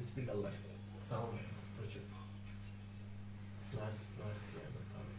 Speaker লাগে, sound প্রচুর, noise clear করতে হবে।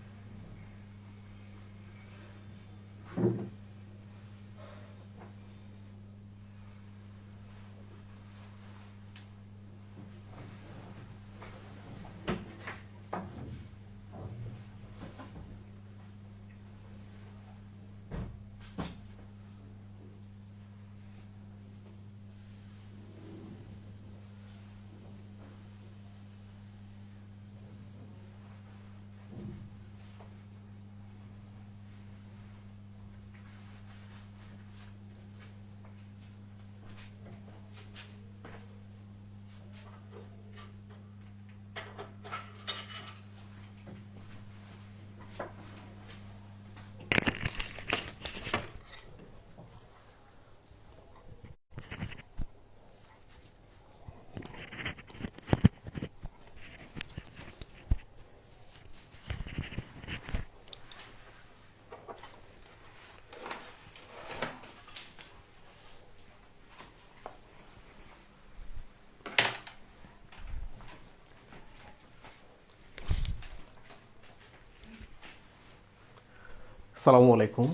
আসসালামু আলাইকুম,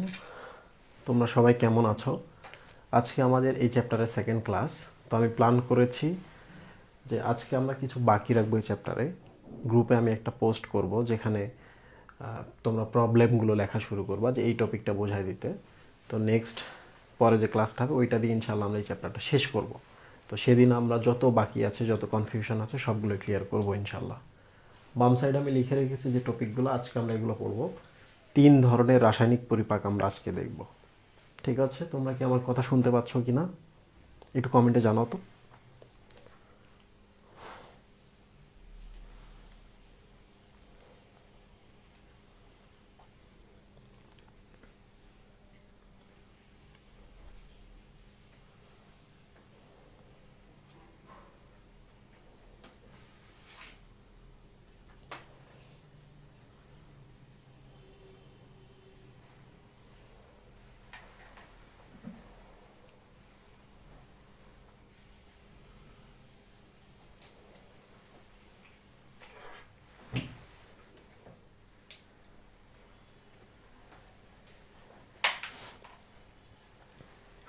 তোমরা সবাই কেমন আছো? আজকে আমাদের এই চ্যাপ্টারের সেকেন্ড ক্লাস। তো আমি প্ল্যান করেছি যে আজকে আমরা কিছু বাকি রাখবো এই চ্যাপ্টারে। গ্রুপে আমি একটা পোস্ট করব যেখানে তোমরা প্রবলেমগুলো লেখা শুরু করবা, যে এই টপিকটা বোঝাই দিতে। তো নেক্সট পরে যে ক্লাসটা হবে ওইটা দিয়ে ইনশাল্লাহ আমরা এই চ্যাপ্টারটা শেষ করব। তো সেদিন আমরা যত বাকি আছে, যত কনফিউশন আছে সবগুলো ক্লিয়ার করব ইনশাল্লাহ। বাম সাইডে আমি লিখে রেখেছি যে টপিকগুলো, আজকে আমরা এগুলো পড়বো। 3 ধরনের রাসায়নিক পরিপাক আমরা আজকে দেখব। ঠিক আছে, তোমরা কি আমার কথা শুনতে পাচ্ছ কি না একটু কমেন্টে জানাও তো।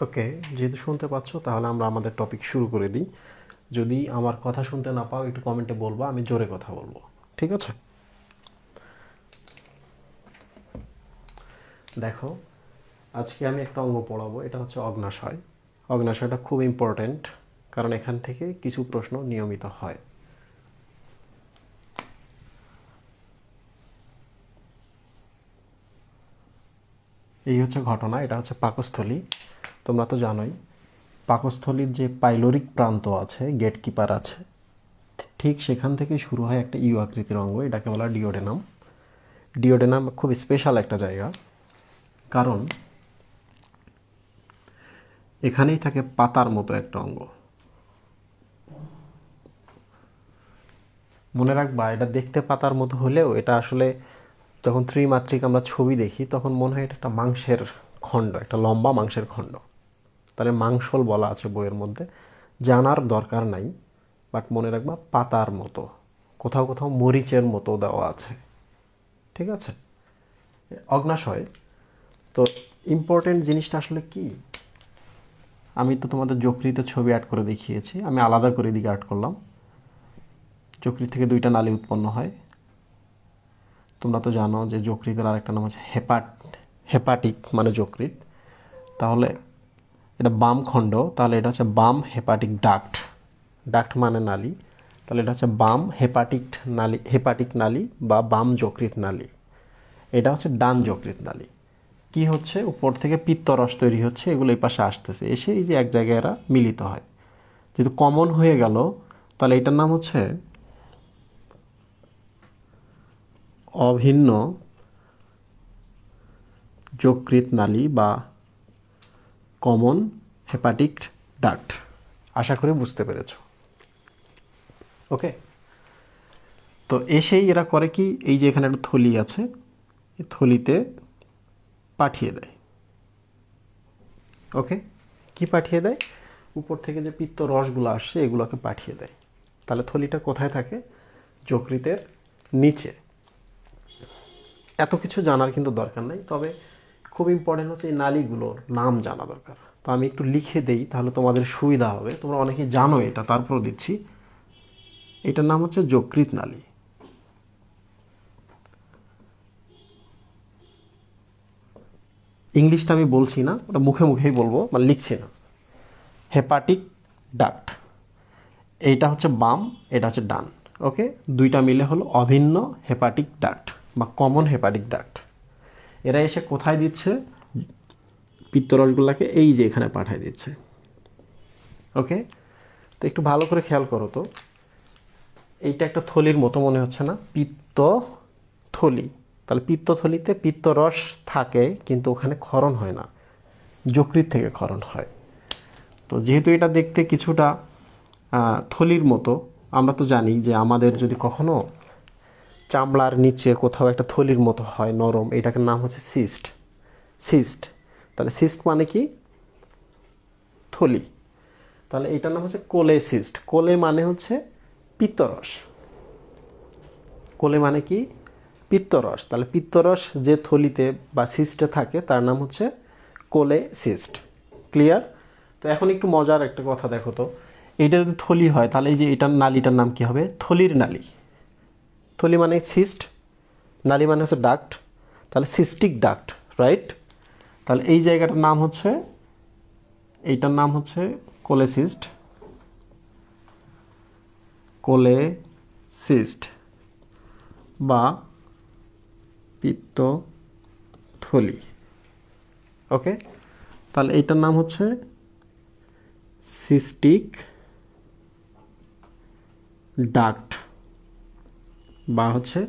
ওকে, যেহেতু শুনতে পাচ্ছ তাহলে আমরা আমাদের টপিক শুরু করে দিই। যদি আমার কথা শুনতে না পাও একটু কমেন্টে বলবা, আমি জোরে কথা বলবো। ঠিক আছে, দেখো আজকে আমি একটা অঙ্গ পড়াবো, এটা হচ্ছে অগ্নাশয়। অগ্নাশয়টা খুব ইম্পর্ট্যান্ট, কারণ এখান থেকে কিছু প্রশ্ন নিয়মিত হয়। এই হচ্ছে ঘটনা, এটা হচ্ছে পাকস্থলী। তোমরা তো জানোই পাকস্থলীর যে পাইলোরিক প্রান্ত আছে, গেট কিপার আছে, ঠিক সেখান থেকে শুরু হয় একটা ইউ আকৃতির অঙ্গ, এটাকে বলা ডিওডেনাম। ডিওডেনাম খুব স্পেশাল একটা জায়গা, কারণ এখানেই থাকে পাতার মতো একটা অঙ্গ। মনে রাখবা, এটা দেখতে পাতার মতো হলেও এটা আসলে যখন ত্রিমাত্রিক আমরা ছবি দেখি তখন মনে হয় এটা একটা মাংসের খণ্ড, একটা লম্বা মাংসের খণ্ড। তাহলে মাংসল বলা আছে বইয়ের মধ্যে, জানার দরকার নাই, বাট মনে রাখবা পাতার মতো, কোথাও কোথাও মরিচের মতো দেওয়া আছে। ঠিক আছে, অগ্নাশয়। তো ইম্পর্টেন্ট জিনিসটা আসলে কি, আমি তো তোমাদের যকৃতে ছবি অ্যাড করে দেখিয়েছি, আমি আলাদা করে দিকে অ্যাড করলাম। যকৃত থেকে 2টা নালী উৎপন্ন হয়। তোমরা তো জানো যে যকৃতের আরেকটা নাম হচ্ছে হেপাটিক মানে যকৃত। তাহলে এটা বাম খণ্ড, তাহলে এটা হচ্ছে বাম হেপাটিক ডাক্ট। ডাক্ট মানে নালী, তাহলে এটা হচ্ছে বাম হেপাটিক নালী বা বাম যকৃত নালী। এটা হচ্ছে ডান যকৃত নালী। কি হচ্ছে, উপর থেকে পিত্তরস তৈরি হচ্ছে, এগুলো এই পাশে আসতেছে, এসে এই যে এক জায়গায় এরা মিলিত হয়। যেহেতু কমন হয়ে গেল, তাহলে এটার নাম হচ্ছে অভিন্ন যকৃত নালী বা কমন হেপাটিক ডাক্ট। আশা করি বুঝতে পেরেছ। ওকে, তো এসেই এরা করে কি, এই যে এখানে একটা থলি আছে, এই থলিতে পাঠিয়ে দেয়। ওকে, কি পাঠিয়ে দেয়, উপর থেকে যে পিত্ত রসগুলো আসছে এগুলোকে পাঠিয়ে দেয়। তাহলে থলিটা কোথায় থাকে? যকৃতের নিচে। এত কিছু জানার কিন্তু দরকার নাই, তবে খুব ইম্পর্টেন্ট হচ্ছে এই নালীগুলোর নাম জানা দরকার। তো আমি একটু লিখে দেই, তাহলে তোমাদের সুবিধা হবে। তোমরা অনেকেই জানো এটা, তারপর দিচ্ছি। এটার নাম হচ্ছে যকৃৎ নালী। ইংলিশটা আমি বলছি না, ওটা মুখে মুখেই বলবো, মানে লিখছি না। হেপাটিক ডাক্ট, এইটা হচ্ছে বাম, এটা হচ্ছে ডান। ওকে, দুইটা মিলে হলো অভিন্ন হেপাটিক ডাক্ট বা কমন হেপাটিক ডাক্ট। এরা এসে কোথায় দিচ্ছে? পিত্তরসগুলোকে এই যে এখানে পাঠায় দিচ্ছে। ওকে, তো একটু ভালো করে খেয়াল করো তো, এইটা একটা থলির মতো মনে হচ্ছে না? পিত্ত থলি। তাহলে পিত্তথলিতে পিত্তরস থাকে, কিন্তু ওখানে ক্ষরণ হয় না, যকৃৎ থেকে ক্ষরণ হয়। তো যেহেতু এটা দেখতে কিছুটা থলির মতো, আমরা তো জানি যে আমাদের যদি কখনো চামড়ার নিচে কোথাও একটা থলির মতো হয় নরম, এটাকে নাম হচ্ছে সিস্ট। সিস্ট, তাহলে সিস্ট মানে কি? থলি। তাহলে এটার নাম হচ্ছে কোলেসিস্ট। কোলে মানে হচ্ছে পিত্তরস। কোলে মানে কি? পিত্তরস। তাহলে পিত্তরস যে থলিতে বা সিস্টে থাকে তার নাম হচ্ছে কোলেসিস্ট। ক্লিয়ার? তো এখন একটু মজার একটা কথা দেখো তো, এইটা যদি থলি হয় তাহলে এই যে এটার নালীটার নাম কি হবে? থলির নালী। থলি মানে সিস্ট, নালী মানে হচ্ছে ডাক্ট, তাহলে সিস্টিক ডাক্ট, রাইট? তাহলে এই জায়গাটার নাম হচ্ছে, এইটার নাম হচ্ছে কোলেসিস্ট। কোলেসিস্ট বা পিত্তথলি। ওকে, তাহলে এইটার নাম হচ্ছে সিস্টিক ডাক্ট বা হচ্ছে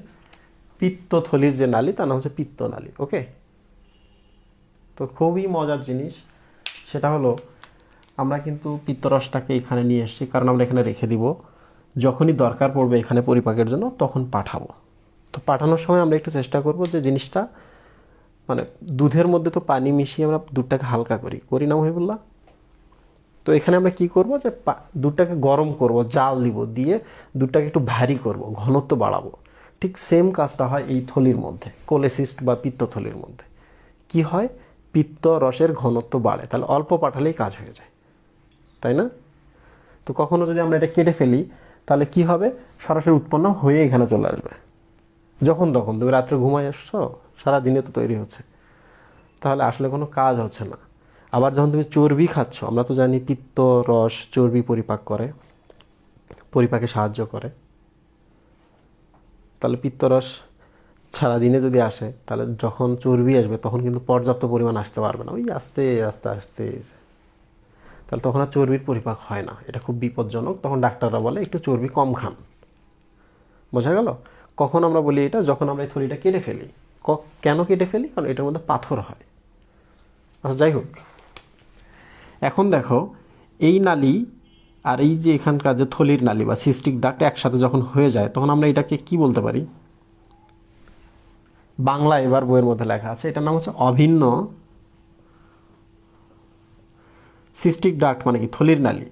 পিত্তথলির যে নালী তার নাম হচ্ছে পিত্তনালী। ওকে, তো খুবই মজার জিনিস সেটা হলো, আমরা কিন্তু পিত্তরসটাকে এখানে নিয়ে এসেছি কারণ আমরা এখানে রেখে দিব, যখনই দরকার পড়বে এখানে পরিপাকের জন্য তখন পাঠাবো। তো পাঠানোর সময় আমরা একটু চেষ্টা করব যে জিনিসটা, মানে দুধের মধ্যে তো পানি মিশিয়ে আমরা দুধটাকে হালকা করি না মহিবুল্লাহ? তো এখানে আমরা কি করব, যে দুধটাকে গরম করব, জাল দিব, দিয়ে দুধটাকে একটু ভারী করব, ঘনত্ব বাড়াবো। ঠিক সেম কাজটা হয় এই থলির মধ্যে, কোলেসিস্ট বা পিত্তথলির মধ্যে। কি হয়? পিত্ত রসের ঘনত্ব বাড়ে, তাহলে অল্প পাঠালেই কাজ হয়ে যায়, তাই না? তো কখনো যদি আমরা এটা কেটে ফেলি তাহলে কি হবে? সরাসরি উৎপন্ন হয়ে এখানে চলে আসবে যখন তখন। তুমি রাত্রে ঘুমায় আসছো, সারাদিনে তো তৈরি হচ্ছে, তাহলে আসলে কোনো কাজ হচ্ছে না। আবার যখন তুমি চর্বি খাচ্ছ, আমরা তো জানি পিত্ত রস চর্বি পরিপাক করে, পরিপাকে সাহায্য করে। তাহলে পিত্তরস সারাদিনে যদি আসে, তাহলে যখন চর্বি আসবে তখন কিন্তু পর্যাপ্ত পরিমাণ আসতে পারবে না, ওই আস্তে আস্তে আস্তে, তাহলে তখন আর চর্বির পরিপাক হয় না। এটা খুব বিপজ্জনক। তখন ডাক্তাররা বলে একটু চর্বি কম খান। বোঝা গেল? কখন আমরা বলি এটা? যখন আমরা এই থলিটা কেটে ফেলি। কেন কেটে ফেলি? কারণ এটার মধ্যে পাথর হয়। আচ্ছা, যাই হোক, এখন দেখো এই নালী আর এই যে এখানকার যে থলির নালী বা সিস্টিক ডাক্ট একসাথে যখন হয়ে যায়, তখন আমরা এটাকে কি বলতে পারি? বাংলা এবার বইয়ের মধ্যে লেখা আছে, এটার নাম হচ্ছে অভিন্ন সিস্টিক ডাক্ট। মানে কি? থলির নালী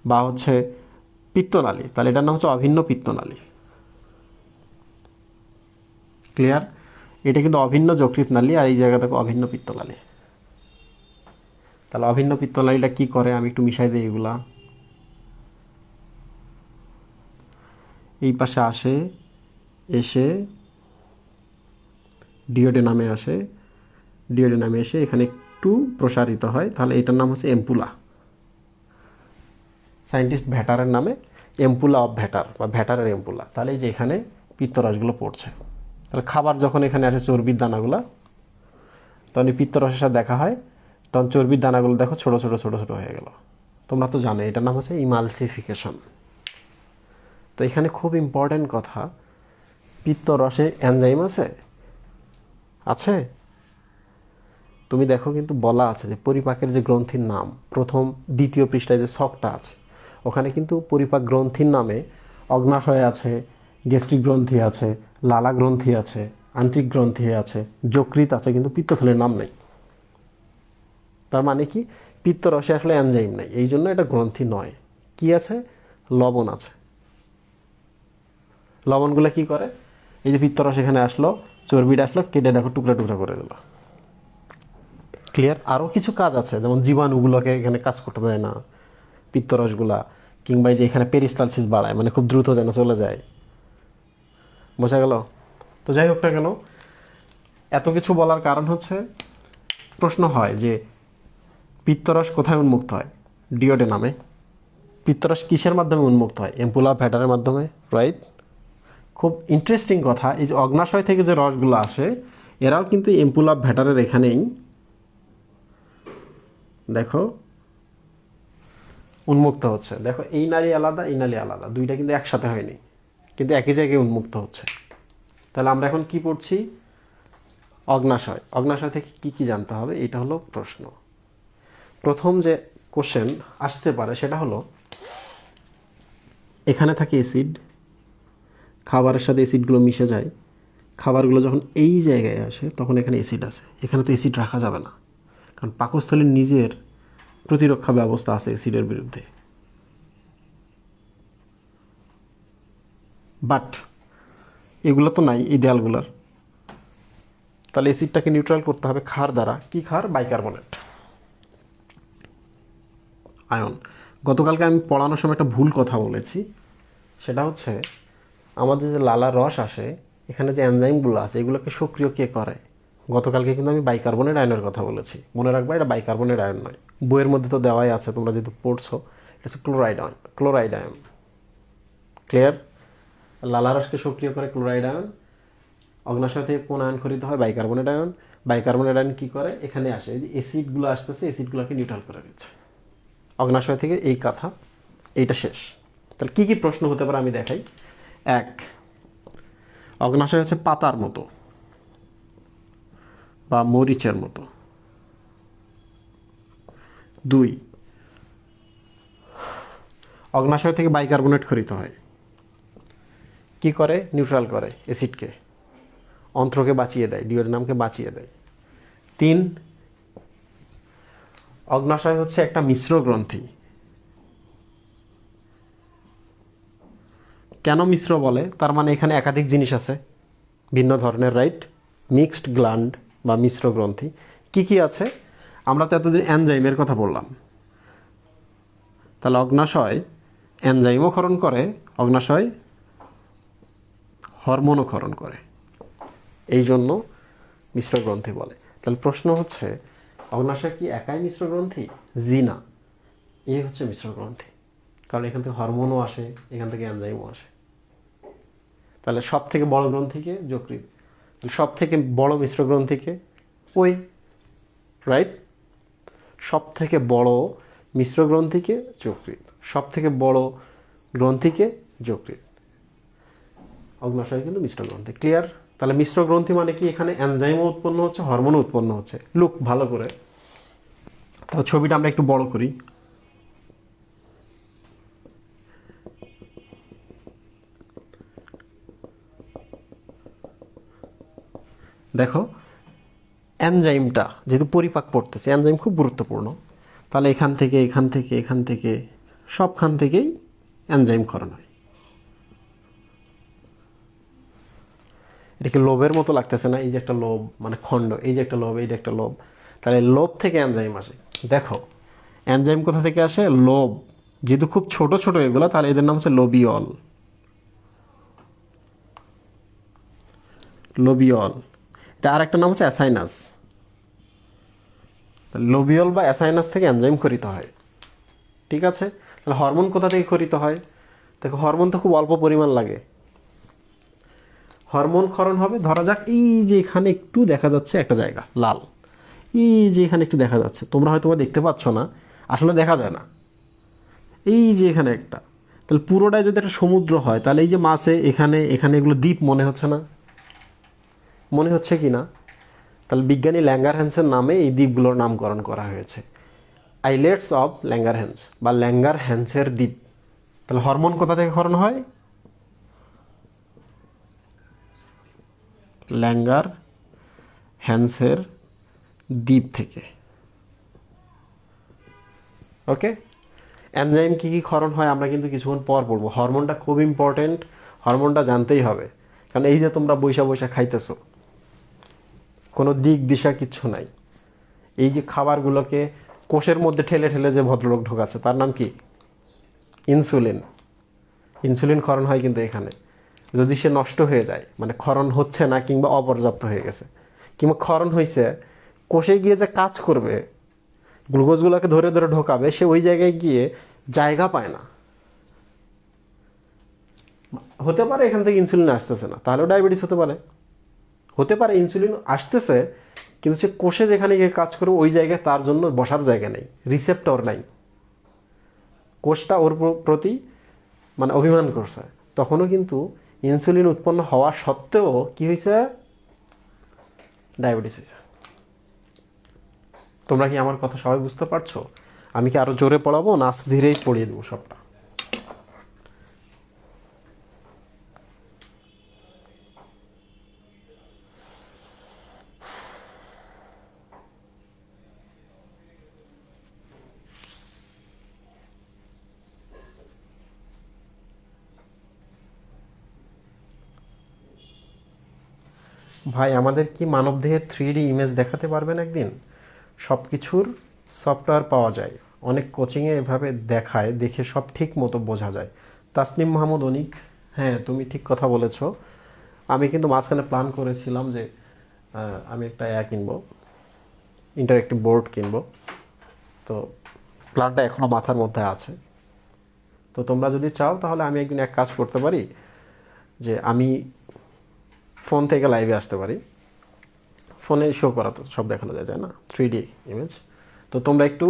বা হচ্ছে পিত্তনালী। তাহলে এটার নাম হচ্ছে অভিন্ন পিত্তনালী। ক্লিয়ার? এটা কিন্তু অভিন্ন যকৃৎ নালী, আর এই জায়গা থেকে অভিন্ন পিত্তনালী। তাহলে অভিন্ন পিত্তনালীটা কি করে? আমি একটু মিশাই দিই এগুলা। এই পাশে আসে, এসে ডিওডেনামে আসে, ডিওডেনামে এসে এখানে একটু প্রসারিত হয়। তাহলে এটার নাম হচ্ছে এম্পুলা। সায়েন্টিস্ট ভ্যাটারের নামে এম্পুলা অফ ভ্যাটার বা ভ্যাটারের এম্পুলা। তাহলে এই যে এখানে পিত্তরসগুলো পড়ছে। তাহলে খাবার যখন এখানে আসে চর্বির দানাগুলো, তখন এই পিত্তরসের সাথে দেখা হয়, তখন চর্বির দানাগুলো দেখো ছোট ছোট ছোট ছোট হয়ে গেল। তোমরা তো জানো এটার নাম হচ্ছে ইমালসিফিকেশন। তো এখানে খুব ইম্পর্টেন্ট কথা, পিত্তরসে এনজাইম আছে? আছে? তুমি দেখো কিন্তু বলা আছে যে পরিপাকের যে গ্রন্থির নাম, প্রথম দ্বিতীয় পৃষ্ঠায় যে ছকটা আছে, ওখানে কিন্তু পরিপাক গ্রন্থির নামে অগ্নাশয় আছে, গ্যাস্ট্রিক গ্রন্থি আছে, লালা গ্রন্থি আছে, আন্ত্রিক গ্রন্থি আছে, যকৃৎ আছে, কিন্তু পিত্তথলির নাম নেই। তার মানে কি? পিত্তরসে আসলে এনজাইম নেই, এই জন্য এটা গ্রন্থি নয়। কি আছে? লবণ আছে। লবণগুলো কি করে, এই যে পিত্তরস এখানে আসলো, চর্বিটা আসলো, কেটে দেখো টুকরা টুকরা করে দিল। ক্লিয়ার? আরও কিছু কাজ আছে, যেমন জীবাণুগুলোকে এখানে কাজ করতে দেয় না পিত্তরসগুলা, কিংবা এই যে এখানে পেরিস্টালসিস বাড়ায়, মানে খুব দ্রুত যেন চলে যায়। বোঝা গেল? তো যাই হোক না কেন, এত কিছু বলার কারণ হচ্ছে প্রশ্ন হয় যে পিত্তরস কোথায় উন্মুক্ত হয়? ডিওডেনামে। পিত্তরস কিসের মাধ্যমে উন্মুক্ত হয়? এম্পুলা ভ্যাটারের মাধ্যমে, রাইট? খুব ইন্টারেস্টিং কথা, এই যে অগ্নাশয় থেকে যে রসগুলো আসে এরাও কিন্তু এম্পুলা ভ্যাটারের এখানেই দেখো উন্মুক্ত হচ্ছে। দেখো এই নালী আলাদা, এই নালী আলাদা, দুইটা কিন্তু একসাথে হয়নি, কিন্তু একই জায়গায় উন্মুক্ত হচ্ছে। তাহলে আমরা এখন কি পড়ছি? অগ্নাশয়। অগ্নাশয় থেকে কি কি জানতে হবে, এটা হলো প্রশ্ন। প্রথম যে কোশ্চেন আসতে পারে সেটা হলো, এখানে থাকে অ্যাসিড, খাবারের সাথে অ্যাসিডগুলো মিশে যায়, খাবারগুলো যখন এই জায়গায় আসে তখন এখানে অ্যাসিড আছে। এখানে তো অ্যাসিড রাখা যাবে না, কারণ পাকস্থলীর নিজের প্রতিরক্ষা ব্যবস্থা আছে অ্যাসিডের বিরুদ্ধে। বাট এগুলো তো নাই এই দেয়ালগুলোর, তাহলে অ্যাসিডটাকে নিউট্রাল করতে হবে ক্ষার দ্বারা। কি ক্ষার? Bicarbonate ion. গতকালকে আমি পড়ানোর সময় একটা ভুল কথা বলেছি, সেটা হচ্ছে আমাদের যে লালার রস আসে, এখানে যে এনজাইমগুলো আছে এগুলোকে সক্রিয় কে করে? গতকালকে কিন্তু আমি বাইকার্বনেট আয়নের কথা বলেছি, মনে রাখবা এটা বাইকার্বনেট আয়ন নয়। বইয়ের মধ্যে তো দেওয়াই আছে, তোমরা যেহেতু পড়ছো, এটা হচ্ছে chloride ion. Chloride ion, clear? লালা রসকে সক্রিয় করে ক্লোরাইড আয়ন। অগ্নাশয় থেকে কোন আয়ন খরিত হয়? Bicarbonate ion. বাইকার্বনেট আয়ন কি করে? এখানে আসে, এই যে অ্যাসিডগুলো আসতেছে, অ্যাসিডগুলোকে নিউট্রাল করে দিচ্ছে। অগ্নাশয় থেকে এই কথা, এইটা শেষ। তাহলে কি কি প্রশ্ন হতে পারে আমি দেখাই। এক, অগ্নাশয় হচ্ছে পাতার মতো বা মরিচের মতো। দুই, অগ্নাশয় থেকে বাইকার্বনেট খরিত হয়। কি করে? নিউট্রাল করে অ্যাসিডকে, অন্ত্রকে বাঁচিয়ে দেয়, ডিওডেনামকে বাঁচিয়ে দেয়। তিন, অগ্নাশয় হচ্ছে একটা মিশ্র গ্রন্থি। কেন মিশ্র বলে? তার মানে এখানে একাধিক জিনিস আছে ভিন্ন ধরনের, রাইট? মিক্সড গ্ল্যান্ড বা মিশ্র গ্রন্থি। কি কি আছে? আমরা তো এতদিন এনজাইমের কথা বললাম, তাহলে অগ্নাশয় এনজাইমও ক্ষরণ করে, অগ্নাশয় হরমোনও ক্ষরণ করে, এই জন্য মিশ্র গ্রন্থি বলে। তাহলে প্রশ্ন হচ্ছে, অগ্নাশয় কি একাই মিশ্র গ্রন্থি? জি না, এই হচ্ছে মিশ্র গ্রন্থি, কারণ এখান থেকে হরমোনও আসে, এখান থেকে এনজাইমও আসে। তাহলে সব থেকে বড় গ্রন্থিকে? যকৃৎ। সব থেকে বড় মিশ্র গ্রন্থিকে? ওই, রাইট? সব থেকে বড় মিশ্র গ্রন্থিকে? যকৃৎ। সব থেকে বড় গ্রন্থিকে? যকৃৎ। অগ্নাশয় কিন্তু মিশ্র গ্রন্থি, ক্লিয়ার? তাহলে মিশ্র গ্রন্থি মানে কি? এখানে এনজাইমও উৎপন্ন হচ্ছে, হরমোনও উৎপন্ন হচ্ছে। লুক ভালো করে, তাহলে ছবিটা আমরা একটু বড় করি। দেখো এনজাইমটা যেহেতু পরিপাক করতেছে, এনজাইম খুব গুরুত্বপূর্ণ, তাহলে এখান থেকে এখান থেকে এখান থেকে সবখান থেকেই এনজাইম ক্ষরণ হয়। এটাকে লোবের মতো লাগতেছে না? এই যে একটা লোব, মানে খণ্ড, এই যে একটা লোব, এই যে একটা লোব, তাহলে লোব থেকে এনজাইম আসে। দেখো এনজাইম কোথা থেকে আসে? লোব। যেহেতু খুব ছোট ছোট এগুলো, তাহলে এদের নাম হচ্ছে লোবিয়ল। লোবিয়ল। এটা আর একটা নাম হচ্ছে অ্যাসাইনাস। লোবিয়ল বা অ্যাসাইনাস থেকে এনজাইম খরিত হয়, ঠিক আছে? তাহলে হরমোন কোথা থেকে খরিত হয়? দেখো হরমোন তো খুব অল্প পরিমাণ লাগে। হরমোন ক্ষরণ হবে, ধরা যাক এই যে এখানে একটু দেখা যাচ্ছে একটা জায়গা লাল, এই যে এখানে একটু দেখা যাচ্ছে, তোমরা হয়তো দেখতে পাচ্ছ না, আসলে দেখা যায় না, এই যে এখানে একটা। তাহলে পুরোটাই যদি একটা সমুদ্র হয়, তাহলে এই যে মাছে এখানে এখানে এগুলো দ্বীপ মনে হচ্ছে না? মনে হচ্ছে কি না? তাহলে বিজ্ঞানী ল্যাঙ্গারহ্যান্সের নামে এই দ্বীপগুলোর নামকরণ করা হয়েছে, আইলেটস অফ ল্যাঙ্গারহ্যান্স বা ল্যাঙ্গারহ্যান্সের দ্বীপ। তাহলে হরমোন কোথা থেকে ক্ষরণ হয়? ল্যাঙ্গারহ্যান্সের দ্বীপ থেকে। ওকে, এনজাইম কী কী ক্ষরণ হয় আমরা কিন্তু কিছুক্ষণ পর পড়বো। হরমোনটা খুব ইম্পর্টেন্ট, হরমোনটা জানতেই হবে, কারণ এই যে তোমরা বৈশা বৈশা খাইতেছো, কোনো দিক দিশা কিচ্ছু নাই। এই যে খাবারগুলোকে কোষের মধ্যে ঠেলে ঠেলে যে ভদ্রলোক ঢোকাচ্ছে তার নাম কি? ইনসুলিন। ইনসুলিন ক্ষরণ হয় কিন্তু এখানে। যদি সে নষ্ট হয়ে যায়, মানে ক্ষরণ হচ্ছে না কিংবা অপর্যাপ্ত হয়ে গেছে, কিংবা ক্ষরণ হয়েছে, কোষে গিয়ে যে কাজ করবে, গ্লুকোজগুলোকে ধরে ধরে ঢোকাবে, সে ওই জায়গায় গিয়ে জায়গা পায় না। হতে পারে এখান থেকে ইনসুলিন আসতেছে না, তাহলেও ডায়াবেটিস হতে পারে। হতে পারে ইনসুলিন আসতেছে, কিন্তু সে কোষে যেখানে গিয়ে কাজ করবে ওই জায়গায় তার জন্য বসার জায়গা নেই, রিসেপ্টর নাই, কোষটা ওর প্রতি মানে অভিমান করছে। তখনও কিন্তু ইনসুলিন উৎপন্ন হওয়া সত্ত্বেও কি হয়েছে? ডায়াবেটিস হয়েছে। তোমরা কি আমার কথা সবাই বুঝতে পারছো? আমি কি আরো জোরে পড়াবো না আস্তে ধীরেই পড়িয়ে দেবো সবটা? ভাই, আমাদের কি মানবদেহের 3D ইমেজ দেখাতে পারবেন একদিন? সব কিছুর সফটওয়্যার পাওয়া যায়, অনেক কোচিংয়ে এভাবে দেখায়, দেখে সব ঠিক মতো বোঝা যায়। তাসনিম মাহমুদ অনিক, হ্যাঁ তুমি ঠিক কথা বলেছ। আমি কিন্তু মাঝখানে প্ল্যান করেছিলাম যে আমি একটা কিনবো, ইন্টারেক্টিভ বোর্ড কিনবো। তো প্ল্যানটা এখনও মাথার মধ্যে আছে। তো তোমরা যদি চাও তাহলে আমি একদিন এক কাজ করতে পারি, যে আমি ফোন থেকে লাইভে আসতে পারি। ফোনে শো করা তো সব দেখানো যায় না, 3D ইমেজ। তো তোমরা একটু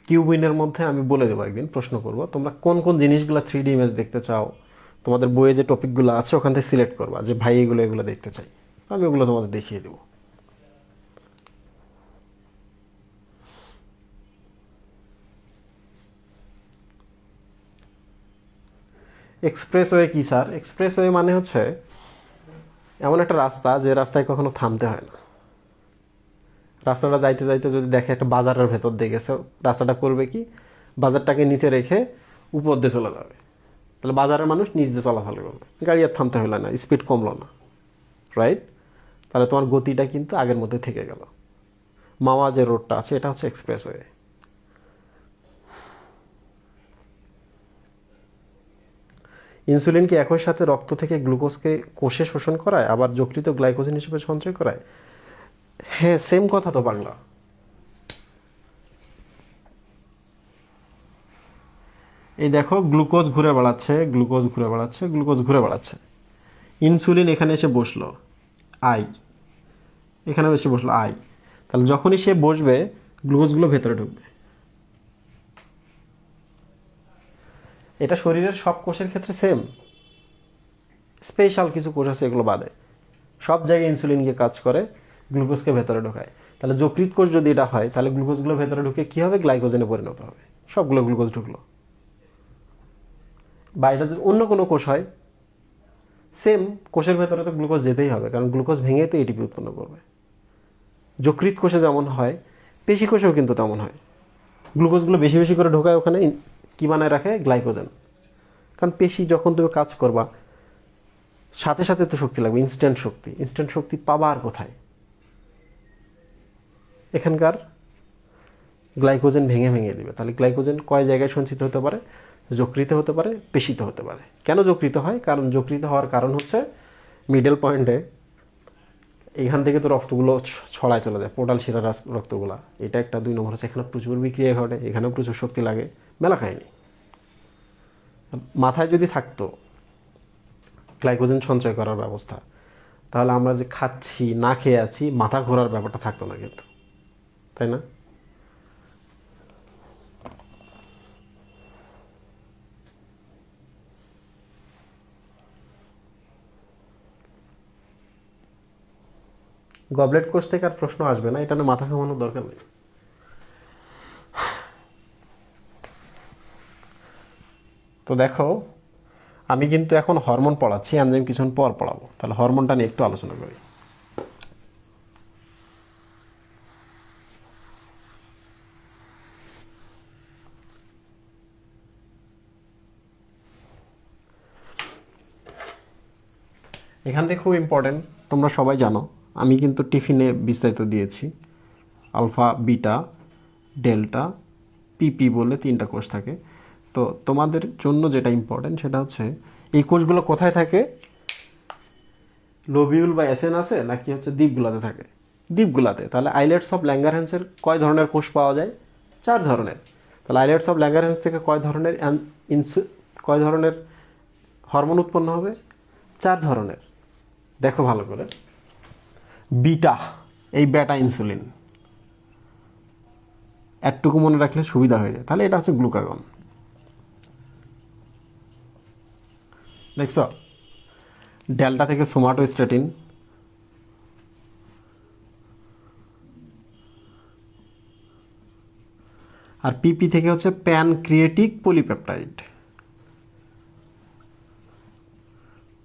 কিউবিনের মধ্যে আমি বলে দেবো, একদিন প্রশ্ন করব, তোমরা কোন কোন জিনিসগুলো 3D ইমেজ দেখতে চাও। তোমাদের বইয়ে যে টপিকগুলো আছে ওখান থেকে সিলেক্ট করবা যে ভাই এগুলো এগুলো দেখতে চাই, আমি ওগুলো তোমাদের দেখিয়ে দেবো। এক্সপ্রেসওয়ে কি স্যার? এক্সপ্রেসওয়ে মানে হচ্ছে এমন একটা রাস্তা যে রাস্তায় কখনো থামতে হয় না। রাস্তাটা যাইতে যাইতে যদি দেখে একটা বাজারের ভেতর দিয়ে গেছে, রাস্তাটা করবে কি, বাজারটাকে নিচে রেখে উপর দিয়ে চলে যাবে। তাহলে বাজারের মানুষ নিচ দিয়ে চলাচল করবে, গাড়ি আর থামতে হলো না, স্পিড কমলো না, রাইট? তাহলে তোমার গতিটা কিন্তু আগের মধ্যে থেকে গেল। মাওয়া যে রোডটা আছে এটা হচ্ছে এক্সপ্রেসওয়ে। ইনসুলিন কি একই সাথে রক্ত থেকে গ্লুকোজকে কোষে শোষণ করায়, আবার যকৃত গ্লাইকোজেন হিসেবে সঞ্চয় করায়? হ্যাঁ, সেম কথা তো বাংলা। এই দেখো, গ্লুকোজ ঘুরে বেড়াচ্ছে, গ্লুকোজ ঘুরে বেড়াচ্ছে, গ্লুকোজ ঘুরে বেড়াচ্ছে। ইনসুলিন এখানে এসে বসলো, আই, এখানে এসে বসলো আই। তাহলে যখনই সে বসবে গ্লুকোজগুলো ভেতরে ঢুকবে। এটা শরীরের সব কোষের ক্ষেত্রে সেম, স্পেশাল কিছু কোষ আছে এগুলো বাদে। সব জায়গায় ইনসুলিন গিয়ে কাজ করে, গ্লুকোজকে ভেতরে ঢোকায়। তাহলে যকৃৎ কোষ যদি এটা হয়, তাহলে গ্লুকোজগুলো ভেতরে ঢুকে কী হবে? গ্লাইকোজেনে পরিণত হবে। সবগুলো গ্লুকোজ ঢুকলো। বা এটা যদি অন্য কোনো কোষ হয়, সেম, কোষের ভেতরে তো গ্লুকোজ যেতেই হবে, কারণ গ্লুকোজ ভেঙে তো এটিপি উৎপন্ন করবে। যকৃৎ কোষে যেমন হয়, পেশি কোষেও কিন্তু তেমন হয়। গ্লুকোজগুলো বেশি বেশি করে ঢোকায় ওখানে, কি বানায় রাখে? গ্লাইকোজেন। কারণ পেশি যখন তুমি কাজ করবা, সাথে সাথে তো শক্তি লাগবে, ইনস্ট্যান্ট শক্তি। ইনস্ট্যান্ট শক্তি পাবা আর কোথায়? এখানকার গ্লাইকোজেন ভেঙে ভেঙে দিবে। তাহলে গ্লাইকোজেন কয় জায়গায় সঞ্চিত হতে পারে? যকৃতে হতে পারে, পেশিতে হতে পারে। কেন যকৃত হয়? কারণ যকৃত হওয়ার কারণ হচ্ছে মিডল পয়েন্টে এইখান থেকে তো রক্তগুলো ছড়ায় চলে যায়, পোর্টাল শিরার রক্তগুলা। এটা একটা। 2 নম্বর হচ্ছে এখানে প্রচুর বিক্রিয়া ঘটে, এখানেও প্রচুর শক্তি লাগে, মেলা খায়নি। মাথায় যদি থাকতো গ্লাইকোজেন সঞ্চয় করার ব্যবস্থা, তাহলে আমরা যে খাচ্ছি, না খেয়ে আছি, মাথা ঘোরার ব্যাপারটা থাকতো না কিন্তু, তাই না? গবলেট কোর্স থেকে আর প্রশ্ন আসবে না, এটা না মাথা ঘামানোর দরকার নেই। তো দেখো, আমি কিন্তু এখন হরমোন পড়াচ্ছি, এনজাইম কিছুক্ষণ পর পড়াবো। তাহলে হরমোনটা নিয়ে একটু আলোচনা করি। এখান থেকে খুব ইম্পর্টেন্ট, তোমরা সবাই জানো, আমি কিন্তু টিফিনে বিস্তারিত দিয়েছি। আলফা, বিটা, ডেল্টা, পিপি বলে 3টা কোষ থাকে। তো তোমাদের জন্য যেটা ইম্পর্টেন্ট সেটা হচ্ছে এই কোষগুলো কোথায় থাকে, লোবিউল বা এসেন আছে নাকি হচ্ছে দ্বীপগুলাতে থাকে? দ্বীপগুলাতে। তাহলে আইলেটস অফ ল্যাঙ্গারহ্যান্সের কয় ধরনের কোষ পাওয়া যায়? 4 ধরনের। তাহলে আইলেটস অফ ল্যাঙ্গারহ্যান্স থেকে কয় ধরনের হরমোন উৎপন্ন হবে? 4 ধরনের। দেখো ভালো করে, বিটা, এই বেটা ইনসুলিন, একটুকু মনে রাখলে সুবিধা হয়ে যায়। তাহলে এটা হচ্ছে গ্লুকাগন, দেখছ? ডেল্টা থেকে সোমাটোস্ট্যাটিন, আর পিপি থেকে হচ্ছে প্যানক্রিয়েটিক পলিপেপটাইড।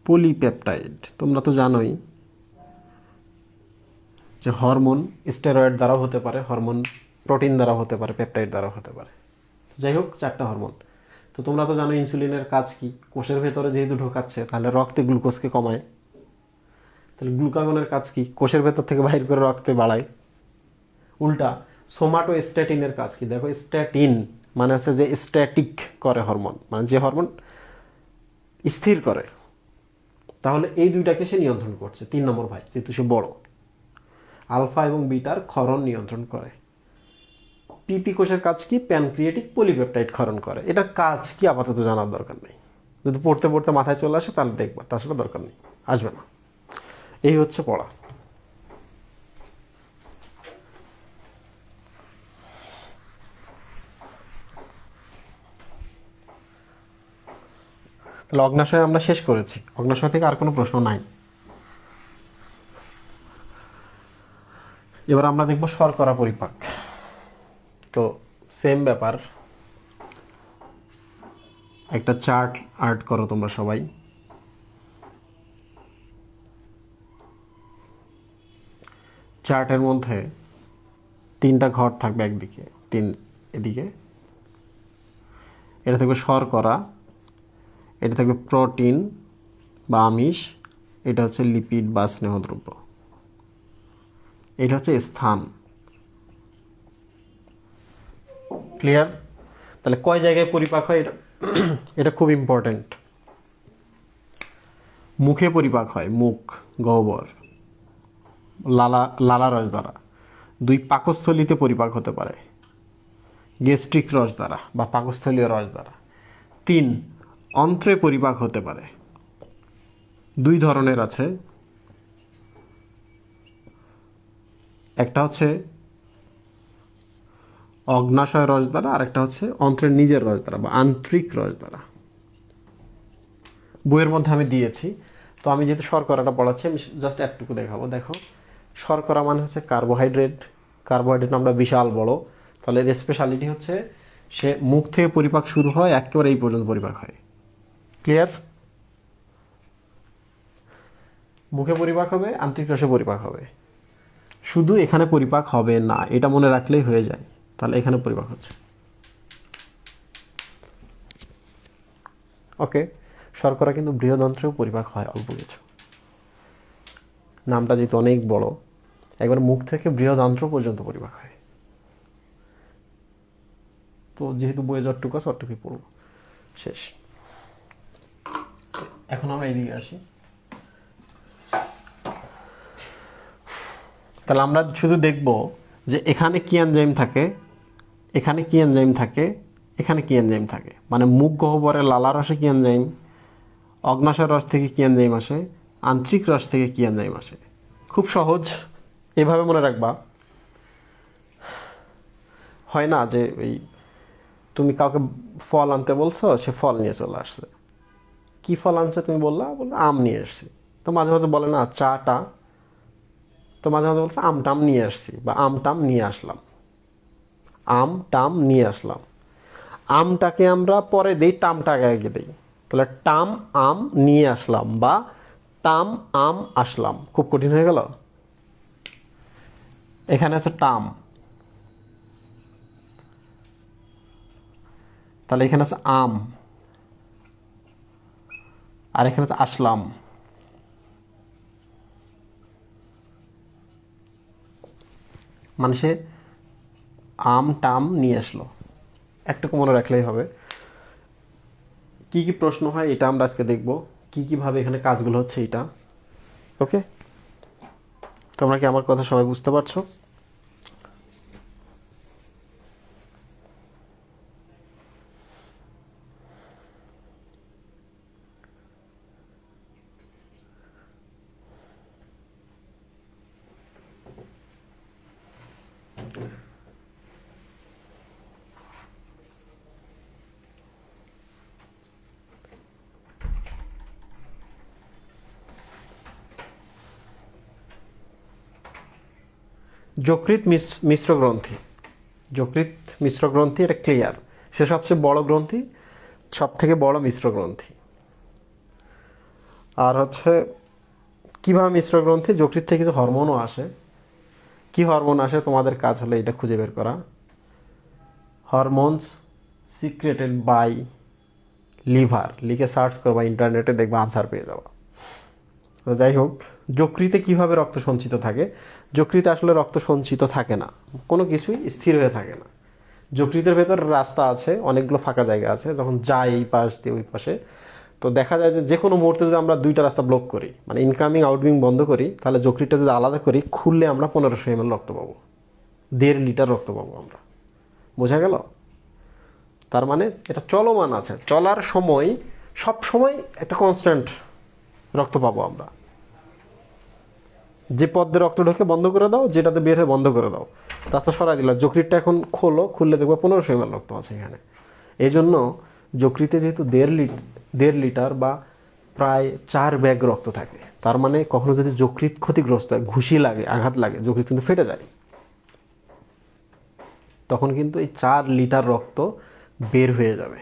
পলিপেপটাইড তোমরা তো জানোই যে হরমোন স্টেরয়েড দ্বারাও হতে পারে, হরমোন প্রোটিন দ্বারাও হতে পারে, পেপটাইড দ্বারাও হতে পারে। যাই হোক, 4টা হরমোন। তো তোমরা তো জানো ইনসুলিনের কাজ কি, কোষের ভেতরে যেহেতু ঢোকাচ্ছে তাহলে রক্তে গ্লুকোজকে কমায়। তাহলে গ্লুকাগনের কাজ কি, কোষের ভেতর থেকে বাইর করে রক্তে বাড়ায়। উল্টা সোমাটোস্ট্যাটিনের কাজ কি, দেখো স্ট্যাটিন মানে হচ্ছে যে স্ট্যাটিক করে হরমোন, মানে যে হরমোন স্থির করে। তাহলে এই দুইটাকে সে নিয়ন্ত্রণ করছে, 3 নম্বর ভাই, যেহেতু সে বড়। আলফা এবং বিটার ক্ষরণ নিয়ন্ত্রণ করে। পিপি কোষের কাজ কি, প্যানক্রিয়েটিক পলিপেপটাইড ক্ষরণ করে। এটার কাজ কি আপাতত জানার দরকার নেই, যদি পড়তে পড়তে মাথায় চলে আসে তাহলে দেখবা, তাছাড়া দরকার নেই, আসবে না। এই হচ্ছে পড়া। তাহলে অগ্নাশয় আমরা শেষ করেছি, অগ্নাশয় থেকে আর কোনো প্রশ্ন নাই। এবার আমরা দেখব শর্করা পরিপাক। তো সেম ব্যাপার, একটা চার্ট আর্ট করো তোমরা সবাই। চার্টের মধ্যে 3টা ঘর থাকবে একদিকে, 3 এদিকে। এটা থাকবে শর্করা, এটা থাকবে প্রোটিন বা আমিষ, এটা হচ্ছে লিপিড বা স্নেহদ্রব্য। এটা হচ্ছে স্থান। ক্লিয়ার? তাহলে কয় জায়গায় পরিপাক হয় এটা এটা খুব ইম্পর্টেন্ট। মুখে পরিপাক হয়, মুখ, গহ্বর, লালা রস দ্বারা। 2 পাকস্থলীতে পরিপাক হতে পারে, গ্যাস্ট্রিক রস দ্বারা বা পাকস্থলীয় রস দ্বারা। 3 অন্ত্রে পরিপাক হতে পারে। 2 ধরনের আছে, একটা হচ্ছে অগ্নাশয় রস দ্বারা, আর একটা হচ্ছে অন্ত্রের নিজের রস দ্বারা বা আন্তরিক রস দ্বারা। বইয়ের মধ্যে আমি দিয়েছি। তো আমি যেহেতু শর্করাটা পড়াচ্ছি, আমি জাস্ট একটুকু দেখাবো। দেখো, শর্করা মানে হচ্ছে কার্বোহাইড্রেট। কার্বোহাইড্রেট আমরা বিশাল বড়। তাহলে এর স্পেশালিটি হচ্ছে সে মুখ থেকে পরিপাক শুরু হয়, একেবারে এই পর্যন্ত পরিপাক হয়। ক্লিয়ার? মুখে পরিপাক হবে, আন্তরিক রসে পরিপাক হবে। শুধু এখানে পরিপাক হবে না, এটা মনে রাখলেই হয়ে যায়। তাহলে এখানে পরিপাক হচ্ছে। ওকে, শর্করা কিন্তু বৃহদন্ত্রেও পরিপাক হয় অল্প কিছু। নামটা যেহেতু অনেক বড়, একবার মুখ থেকে বৃহদন্ত্র পর্যন্ত পরিপাক হয়। তো যেহেতু বইয়ে যতটুকু আছে ততটুকুই পড়ব, শেষ। এখন আমরা এইদিকে আসি। তাহলে আমরা শুধু দেখব যে এখানে কি এনজাইম থাকে, এখানে কি এনজাইম থাকে, এখানে কি এনজাইম থাকে। মানে মুখ গহ্বরের লালা রসে কি এনজাইম, অগ্নাশয় রস থেকে কি এনজাইম আসে, আন্তরিক রস থেকে কি এনজাইম আসে। খুব সহজ, এভাবে মনে রাখবা। হয় না যে এই তুমি কাউকে ফল আনতে বলছো, সে ফল নিয়ে চলে আসছে। কি ফল আনছে তুমি বললা, আম নিয়ে এসছি। তো মাঝে মাঝে বলে না চাটা, তো মাঝে মাঝে বলছে আম টাম নিয়ে আসছি বা আম টাম নিয়ে আসলাম। আম টাম নিয়ে আসলাম, আমটাকে আমরা পরে দিই, টামটা আগে দিই। তাহলে টাম আম নিয়ে আসলাম বা টাম আম আসলাম। খুব কঠিন হয়ে গেল? এখানে আছে টাম, তাহলে এখানে আছে আম, আর এখানে আছে আসলাম। মানুষে আম টাম নিয়ে আসলো, একটুকু মনে রাখলেই হবে। কি কি প্রশ্ন হয় এটা আমরা আজকে দেখব, কি কিভাবে এখানে কাজগুলো হচ্ছে এটা। ওকে, তোমরা কি আমার কথা সবাই বুঝতে পারছো? যকৃৎ মিশ্র গ্রন্থি, যকৃৎ মিশ্র গ্রন্থি এটা ক্লিয়ার, সে সবচেয়ে বড় গ্রন্থি, সব থেকে বড় মিশ্র গ্রন্থি। আর হচ্ছে কীভাবে মিশ্র গ্রন্থি, যকৃৎ থেকে কিছু হরমোনও আসে। কি হরমোন আসে তোমাদের কাজ হলো এটা খুঁজে বের করা। হরমোনস সিক্রেটেড বাই লিভার লিখে সার্চ করবা ইন্টারনেটে, দেখবা আনসার পেয়ে যাবা। তো যাই হোক, যকৃতে কিভাবে রক্ত সঞ্চিত থাকে? যকৃতে আসলে রক্ত সঞ্চিত থাকে না, কোনো কিছুই স্থির হয়ে থাকে না। যকৃতের ভেতর রাস্তা আছে, অনেকগুলো ফাঁকা জায়গা আছে, যখন যাই এই পাশ দিয়ে ওই পাশে, তো দেখা যায় যে কোনো মুহূর্তে যদি আমরা দুইটা রাস্তা ব্লক করি, মানে ইনকামিং আউটগোয়িং বন্ধ করি, তাহলে যকৃতটা যদি আলাদা করি, খুললে আমরা 1500 ml রক্ত পাবো, 1.5 লিটার রক্ত পাবো আমরা। বোঝা গেল? তার মানে এটা চলমান আছে, চলার সময় সব সময় একটা কনস্ট্যান্ট রক্ত পাবো আমরা। যে পথ দিয়ে রক্ত ঢোকে বন্ধ করে দাও, যেটাতে বের হয়ে বন্ধ করে দাও, রাস্তা সরাই দিলা, যকৃতটা এখন খোলো, খুললে দেখবো 1500 ml রক্ত আছে এখানে। এই জন্য যকৃতে যেহেতু 1.5 লিটার বা প্রায় 4 ব্যাগ রক্ত থাকে, তার মানে কখনো যদি যকৃৎ ক্ষতিগ্রস্ত হয়, ঘুষি লাগে, আঘাত লাগে, যকৃৎ কিন্তু ফেটে যায়, তখন কিন্তু এই 4 লিটার রক্ত বের হয়ে যাবে।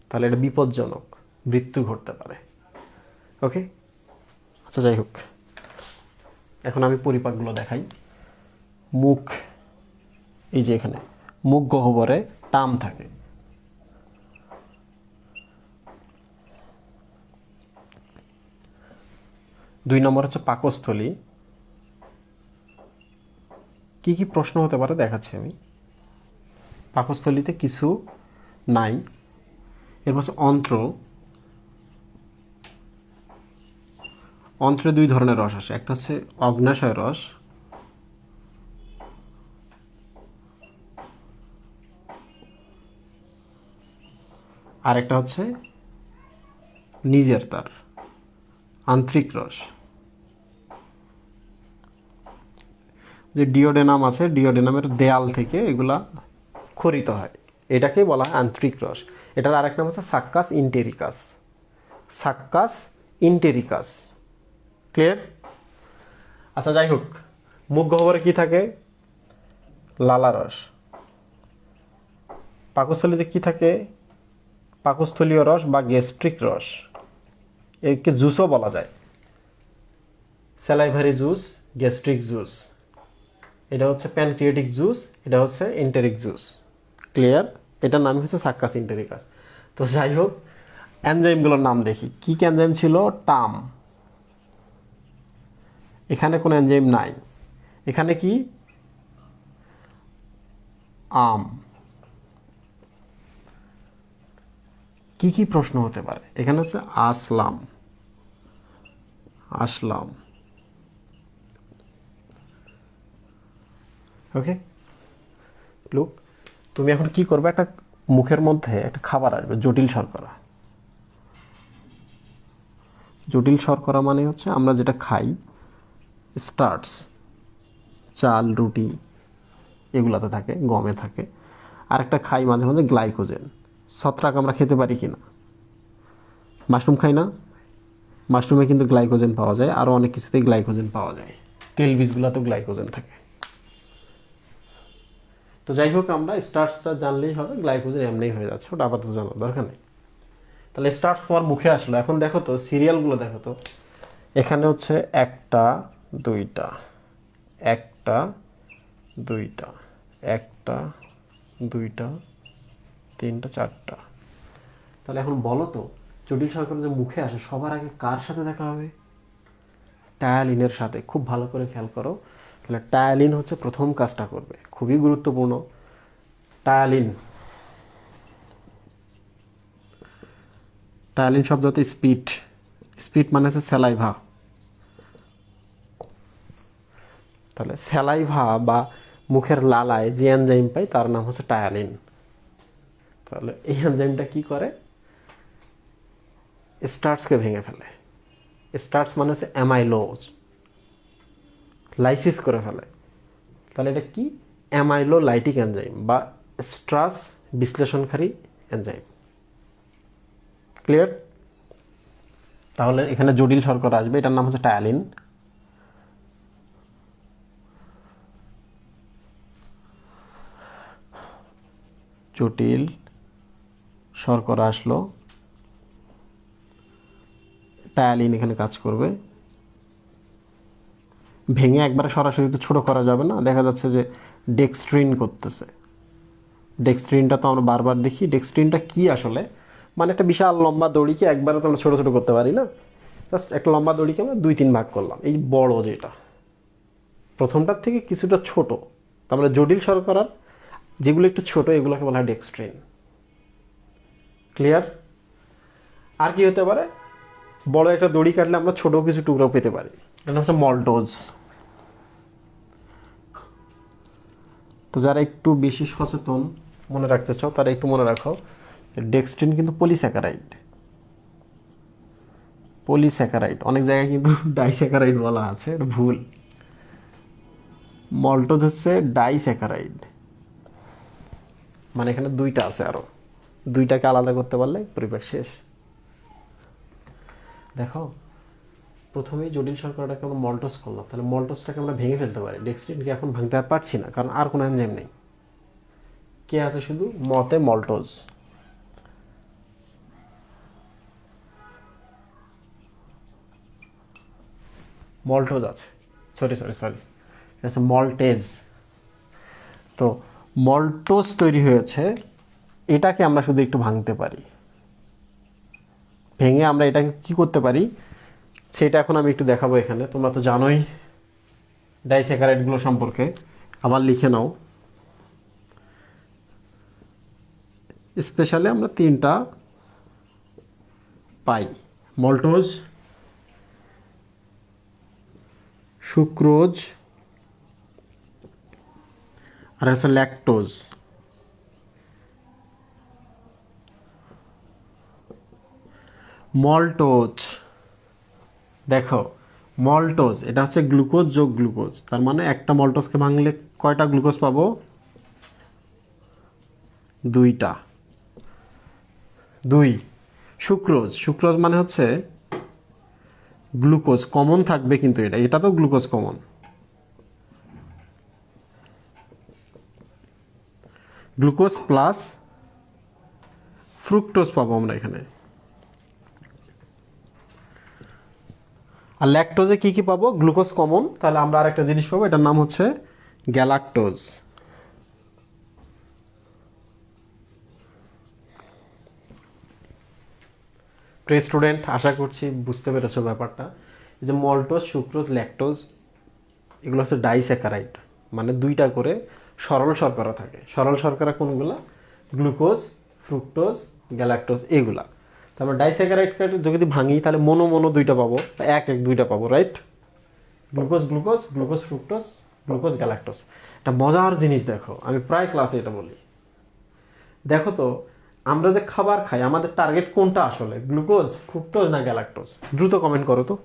তাহলে এটা বিপজ্জনক, মৃত্যু ঘটতে পারে। ওকে, আচ্ছা যাই হোক, এখন আমি পরিপাকগুলো দেখাই। মুখ, এই যে এখানে মুখ গহ্বরে টাম থাকে, দুই নম্বর হচ্ছে পাকস্থলী। কি কি প্রশ্ন হতে পারে দেখাচ্ছি আমি। পাকস্থলীতে কিছু নাই। এরপর হচ্ছে অন্ত্র। অন্ত্রে 2 ধরনের রস আসে, একটা হচ্ছে অগ্ন্যাশয় রস, আর একটা হচ্ছে নিজের তার আন্ত্রিক রস। যে ডিওডেনাম আছে, ডিওডেনামের দেয়াল থেকে এগুলা খরিত হয়, এটাকেই বলা হয় আন্ত্রিক রস। এটার আরেক নাম হচ্ছে সাক্কাস ইন্টেরিকাস। সাক্কাস ইন্টেরিকাস, ক্লিয়ার? আচ্ছা যাই হোক, মুখ গহ্বরে কি থাকে? লালা রস। পাকস্থলীতে কি থাকে? পাকস্থলীয় রস বা গ্যাস্ট্রিক রস, একে জুসও বলা যায়, স্যালাইভারি জুস, গ্যাস্ট্রিক জুস। এটা হচ্ছে প্যানক্রিয়াটিক জুস, এটা হচ্ছে এন্টেরিক জুস, ক্লিয়ার? এটার নাম হচ্ছে সাক্কাস ইন্টেরিকাস। তো যাই হোক, এনজাইমগুলোর নাম দেখি। কি কি এনজাইম ছিল? টাম, এখানে কোনো এনজাইম নাই। এখানে কি? আম। কি কি প্রশ্ন হতে পারে? এখানে হচ্ছে আসলাম, আসলাম। ওকে লুক, তুমি এখন কি করবে, একটা মুখের মধ্যে একটা খাবার আসবে, জটিল শর্করা। জটিল শর্করা মানে হচ্ছে আমরা যেটা খাই, স্টার্চ, চাল, রুটি, এগুলাতে থাকে, গমে থাকে। আরেকটা খাই মাঝে মাঝে গ্লাইকোজেন। ছত্রাক আমরা খেতে পারি কি না? মাশরুম খাই না? মাশরুমে কিন্তু গ্লাইকোজেন পাওয়া যায়, আরও অনেক কিছুতেই গ্লাইকোজেন পাওয়া যায়, তেল বীজগুলোতেও গ্লাইকোজেন থাকে। তো যাই হোক, আমরা স্টার্চটা জানলেই হবে, গ্লাইকোজেন এমনিই হয়ে যাচ্ছে, ওটা আপাতত জানার দরকার নেই। তাহলে স্টার্চ তোমার মুখে আসলো। এখন দেখো তো সিরিয়ালগুলো, দেখো তো এখানে হচ্ছে একটা, দুইটা, একটা, দুইটা, একটা, দুইটা, তিনটা, চারটা। তাহলে এখন বলো তো, জটিল শর্করা যে মুখে আসে সবার আগে কার সাথে দেখা হবে? টায়ালিনের সাথে। খুব ভালো করে খেয়াল করো, তাহলে টায়ালিন হচ্ছে প্রথম কাজটা করবে, খুবই গুরুত্বপূর্ণ। টায়ালিন, টায়ালিন শব্দ হচ্ছে স্পিড, স্পিড মানে হচ্ছে স্যালাইভা। তাহলে স্যালাইভা বা মুখের লালায় যে এনজাইম পাই তার নাম হচ্ছে টায়ালিন। তাহলে এই এনজাইমটা কি করে, স্টার্চকে ভেঙে ফেলে। স্টার্চ মানে হচ্ছে অ্যামাইলোজ, লাইসিস করে ফেলে। তাহলে এটা কি, অ্যামাইলোলাইটিক এনজাইম বা স্ট্রাস বিশ্লেষণকারী এনজাইম। ক্লিয়ার? তাহলে এখানে জটিল শর্করা আসবে, এটার নাম হচ্ছে টায়ালিন। জটিল শর্করা আসলো, টায়ালিন এখানে কাজ করবে। ভেঙে একবারে সরাসরি তো ছোট করা যাবে না, দেখা যাচ্ছে যে ডেক্সট্রিন করতেছে। ডেক্সট্রিনটা তো আমরা বারবার দেখি। ডেক্সট্রিনটা কি আসলে, মানে একটা বিশাল লম্বা দড়িকে একবারে তো আমরা ছোটো ছোটো করতে পারি না, জাস্ট একটা লম্বা দড়িকে আমরা 2-3 ভাগ করলাম। এই বড় যেটা প্রথমটার থেকে কিছুটা ছোট, তার মানে জটিল শর্করার যেগুলো একটু ছোট এগুলোকে বলা হয় ডেক্সট্রিন। ক্লিয়ার? আর কি হতে পারে, বড় একটা দড়ি কাটলে আমরা ছোট কিছু টুকরো পেতে পারি, এটা হচ্ছে মল্টোজ। তো যারা একটু বেশি সচেতন মনে রাখতে চাও তারা একটু মনে রাখো, ডেক্সট্রিন কিন্তু পলিস্যাকারাইড। পলিস্যাকারাইড, অনেক জায়গায় কিন্তু ডাইস্যাকারাইড বলা আছে, এটা ভুল। মল্টোজ হচ্ছে ডাইস্যাকারাইড, মানে এখানে দুইটা আছে, আরো দুইটাকে আলাদা করতে পারলে পরিবার শেষ। দেখো প্রথমেই জটিল শর্করাটাকে আমরা মল্টোজ করলাম, তাহলে মল্টোজটাকে আমরা ভেঙে ফেলতে পারি, ডেক্সট্রিনকে এখন ভাঙতে আর পারছি না, কারণ আর কোনো এনজাইম নেই। কে আছে শুধু, মতে মল্টোজ। মল্টোজ আছে, সরি এটা হচ্ছে মল্টেজ। তো মল্টোজ তৈরি হয়েছে, এটাকে আমরা শুধু একটু ভাঙতে পারি। ভেঙে আমরা এটাকে কি করতে পারি সেটা এখন আমি একটু দেখাবো। এখানে তোমরা তো জানোই ডাইস্যাকারাইডগুলো সম্পর্কে, আবার লিখে নাও। স্পেশালি আমরা 3টা পাই, মল্টোজ, সুক্রোজ আর হচ্ছে ল্যাকটোজ। মল্টোজ, দেখো মল্টোজ এটা হচ্ছে গ্লুকোজ যোগ গ্লুকোজ, তার মানে একটা মল্টোজকে ভাঙলে কয়টা গ্লুকোজ পাবো, 2টা। 2 সুক্রোজ, সুক্রোজ মানে হচ্ছে গ্লুকোজ কমন থাকবে, কিন্তু এটা তো glucose common. Glucose plus fructose পাবো আমরা এখানে। আর ল্যাকটোজে কি কি পাবো, গ্লুকোজ কমন, তাহলে আমরা আর একটা জিনিস পাবো, এটার নাম হচ্ছে গ্যালাক্টোজ। প্রিয় স্টুডেন্ট, আশা করছি বুঝতে পেরেছো ব্যাপারটা। এই যে মল্টোজ, সুক্রোজ, ল্যাকটোজ এগুলো হচ্ছে ডাইস্যাকারাইড, মানে 2টা করে সরল শর্করা থাকে। সরল শর্করা কোনগুলা, গ্লুকোজ, ফ্রুক্টোজ, গ্যালাক্টোজ এগুলা। তারপর ডাইস্যাকারাইডকে যদি ভাঙি তাহলে মনো 2টা পাবো, 2টা পাবো, right? Glucose glucose, glucose fructose, glucose galactose. একটা মজার জিনিস দেখো, আমি প্রায় ক্লাসে এটা বলি। দেখো তো আমরা যে খাবার খাই আমাদের টার্গেট কোনটা আসলে, গ্লুকোজ, ফ্রুক্টোজ না গ্যালাক্টোজ? দ্রুত কমেন্ট করো তো।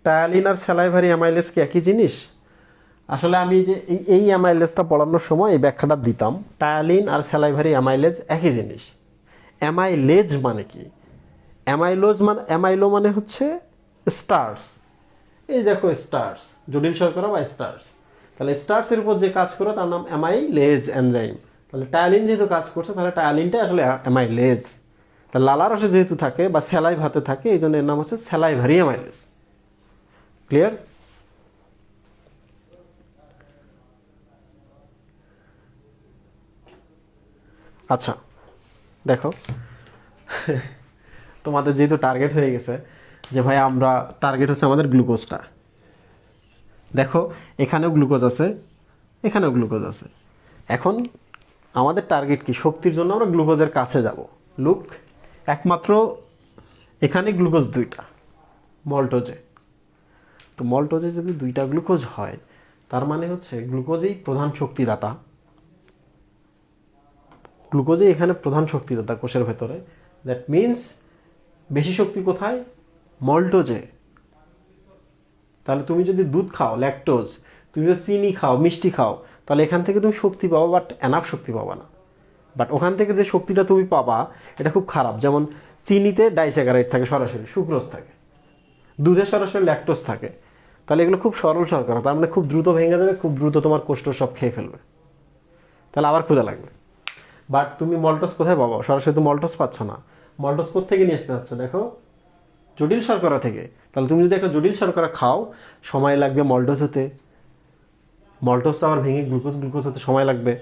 টায়ালিন আর স্যালাইভারি অ্যামাইলেজ কি একই জিনিস? আসলে আমি যে এই অ্যামাইলেজটা পড়ানোর সময় এই ব্যাখ্যাটা দিতাম, টায়ালিন আর স্যালাইভারি অ্যামাইলেজ একই জিনিস। অ্যামাইলেজ মানে কি, অ্যামাইলো মানে হচ্ছে স্টার্স। এই দেখো স্টার্স, জটিল শর্করা বা স্টার্স। তাহলে স্টার্সের উপর যে কাজ করে তার নাম অ্যামাইলেজ এনজাইম। তাহলে টায়ালিন যেহেতু কাজ করছে তাহলে টায়ালিনটাই আসলে অ্যামাইলেজ। তা লালা রসে যেহেতু থাকে বা স্যালাই ভাতে থাকে এই জন্য এর নাম হচ্ছে স্যালাইভারি অ্যামাইলেজ। ক্লিয়ার? আচ্ছা দেখো, তোমাদের যেহেতু টার্গেট হয়ে গেছে যে ভাই আমরা টার্গেট হচ্ছে আমাদের গ্লুকোজটা, দেখো এখানেও গ্লুকোজ আছে, এখানেও গ্লুকোজ আছে। এখন আমাদের টার্গেট কি? শক্তির জন্য আমরা গ্লুকোজের কাছে যাব। লুক, একমাত্র এখানে গ্লুকোজ দুইটা মল্টোজে। তো মল্টোজে যদি দুইটা গ্লুকোজ হয়, তার মানে হচ্ছে গ্লুকোজেই প্রধান শক্তিদাতা, গ্লুকোজে এখানে প্রধান শক্তিদাতা কোষের ভেতরে। দ্যাট মিনস বেশি শক্তি কোথায়? মল্টোজে। তাহলে তুমি যদি দুধ খাও, ল্যাকটোজ, তুমি যদি চিনি খাও, মিষ্টি খাও, তাহলে এখান থেকে তুমি শক্তি পাবো, বাট এনাফ শক্তি পাবা না। বাট ওখান থেকে যে শক্তিটা তুমি পাবা এটা খুব খারাপ। যেমন চিনিতে ডাইস্যাকারাইড থাকে, সরাসরি সুক্রোজ থাকে, দুধে সরাসরি ল্যাকটোজ থাকে। তাহলে এগুলো খুব সরল শর্করা, তার মানে খুব দ্রুত ভেঙে যাবে, খুব দ্রুত তোমার কোষ্ঠ সব খেয়ে ফেলবে, তাহলে আবার ক্ষুধা লাগবে। বাট তুমি মল্টোজ কোথায় পাবো? সরাসরি তো মল্টোজ পাচ্ছ না। মল্টোজ কোথেকে নিয়ে আসতে হচ্ছে? দেখো, জটিল শর্করা থেকে। তাহলে তুমি যদি একটা জটিল শর্করা খাও, সময় লাগবে মল্টোজ হতে, মল্টোজ তো আবার ভেঙে গ্লুকোজ হতে সময় লাগবে।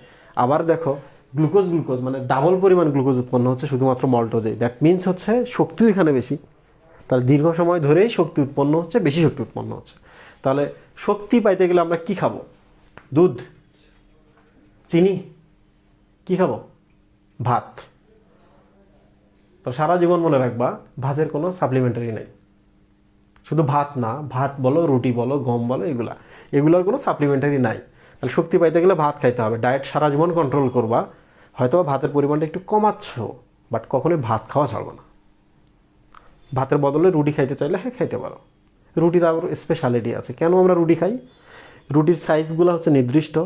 আবার দেখো, গ্লুকোজ মানে ডাবল পরিমাণ গ্লুকোজ উৎপন্ন হচ্ছে শুধুমাত্র মল্টোজে। দ্যাট মিনস হচ্ছে শক্তিও এখানে বেশি, তাহলে দীর্ঘ সময় ধরেই শক্তি উৎপন্ন হচ্ছে, বেশি শক্তি উৎপন্ন হচ্ছে। তাহলে শক্তি পাইতে গেলে আমরা কি খাবো? দুধ, চিনি, কি খাবো? ভাত। তো সারা জীবন মনে রাখবা, ভাতের কোনো সাপ্লিমেন্টারি নেই। শুধু ভাত না, ভাত বলো, রুটি বলো, গম বলো, এগুলোর কোনো সাপ্লিমেন্টারি নাই। তাহলে শক্তি পাইতে গেলে ভাত খাইতে হবে। ডায়েট সারা জীবন কন্ট্রোল করবা, হয়তো ভাতের পরিমাণটা একটু কমাচ্ছ, বাট কখনোই ভাত খাওয়া ছাড়বো না। ভাতের বদলে রুটি খাইতে চাইলে হ্যাঁ খাইতে পারো। রুটির আবার স্পেশালিটি আছে। কেন আমরা রুটি খাই? রুটির সাইজগুলো হচ্ছে নির্দিষ্ট।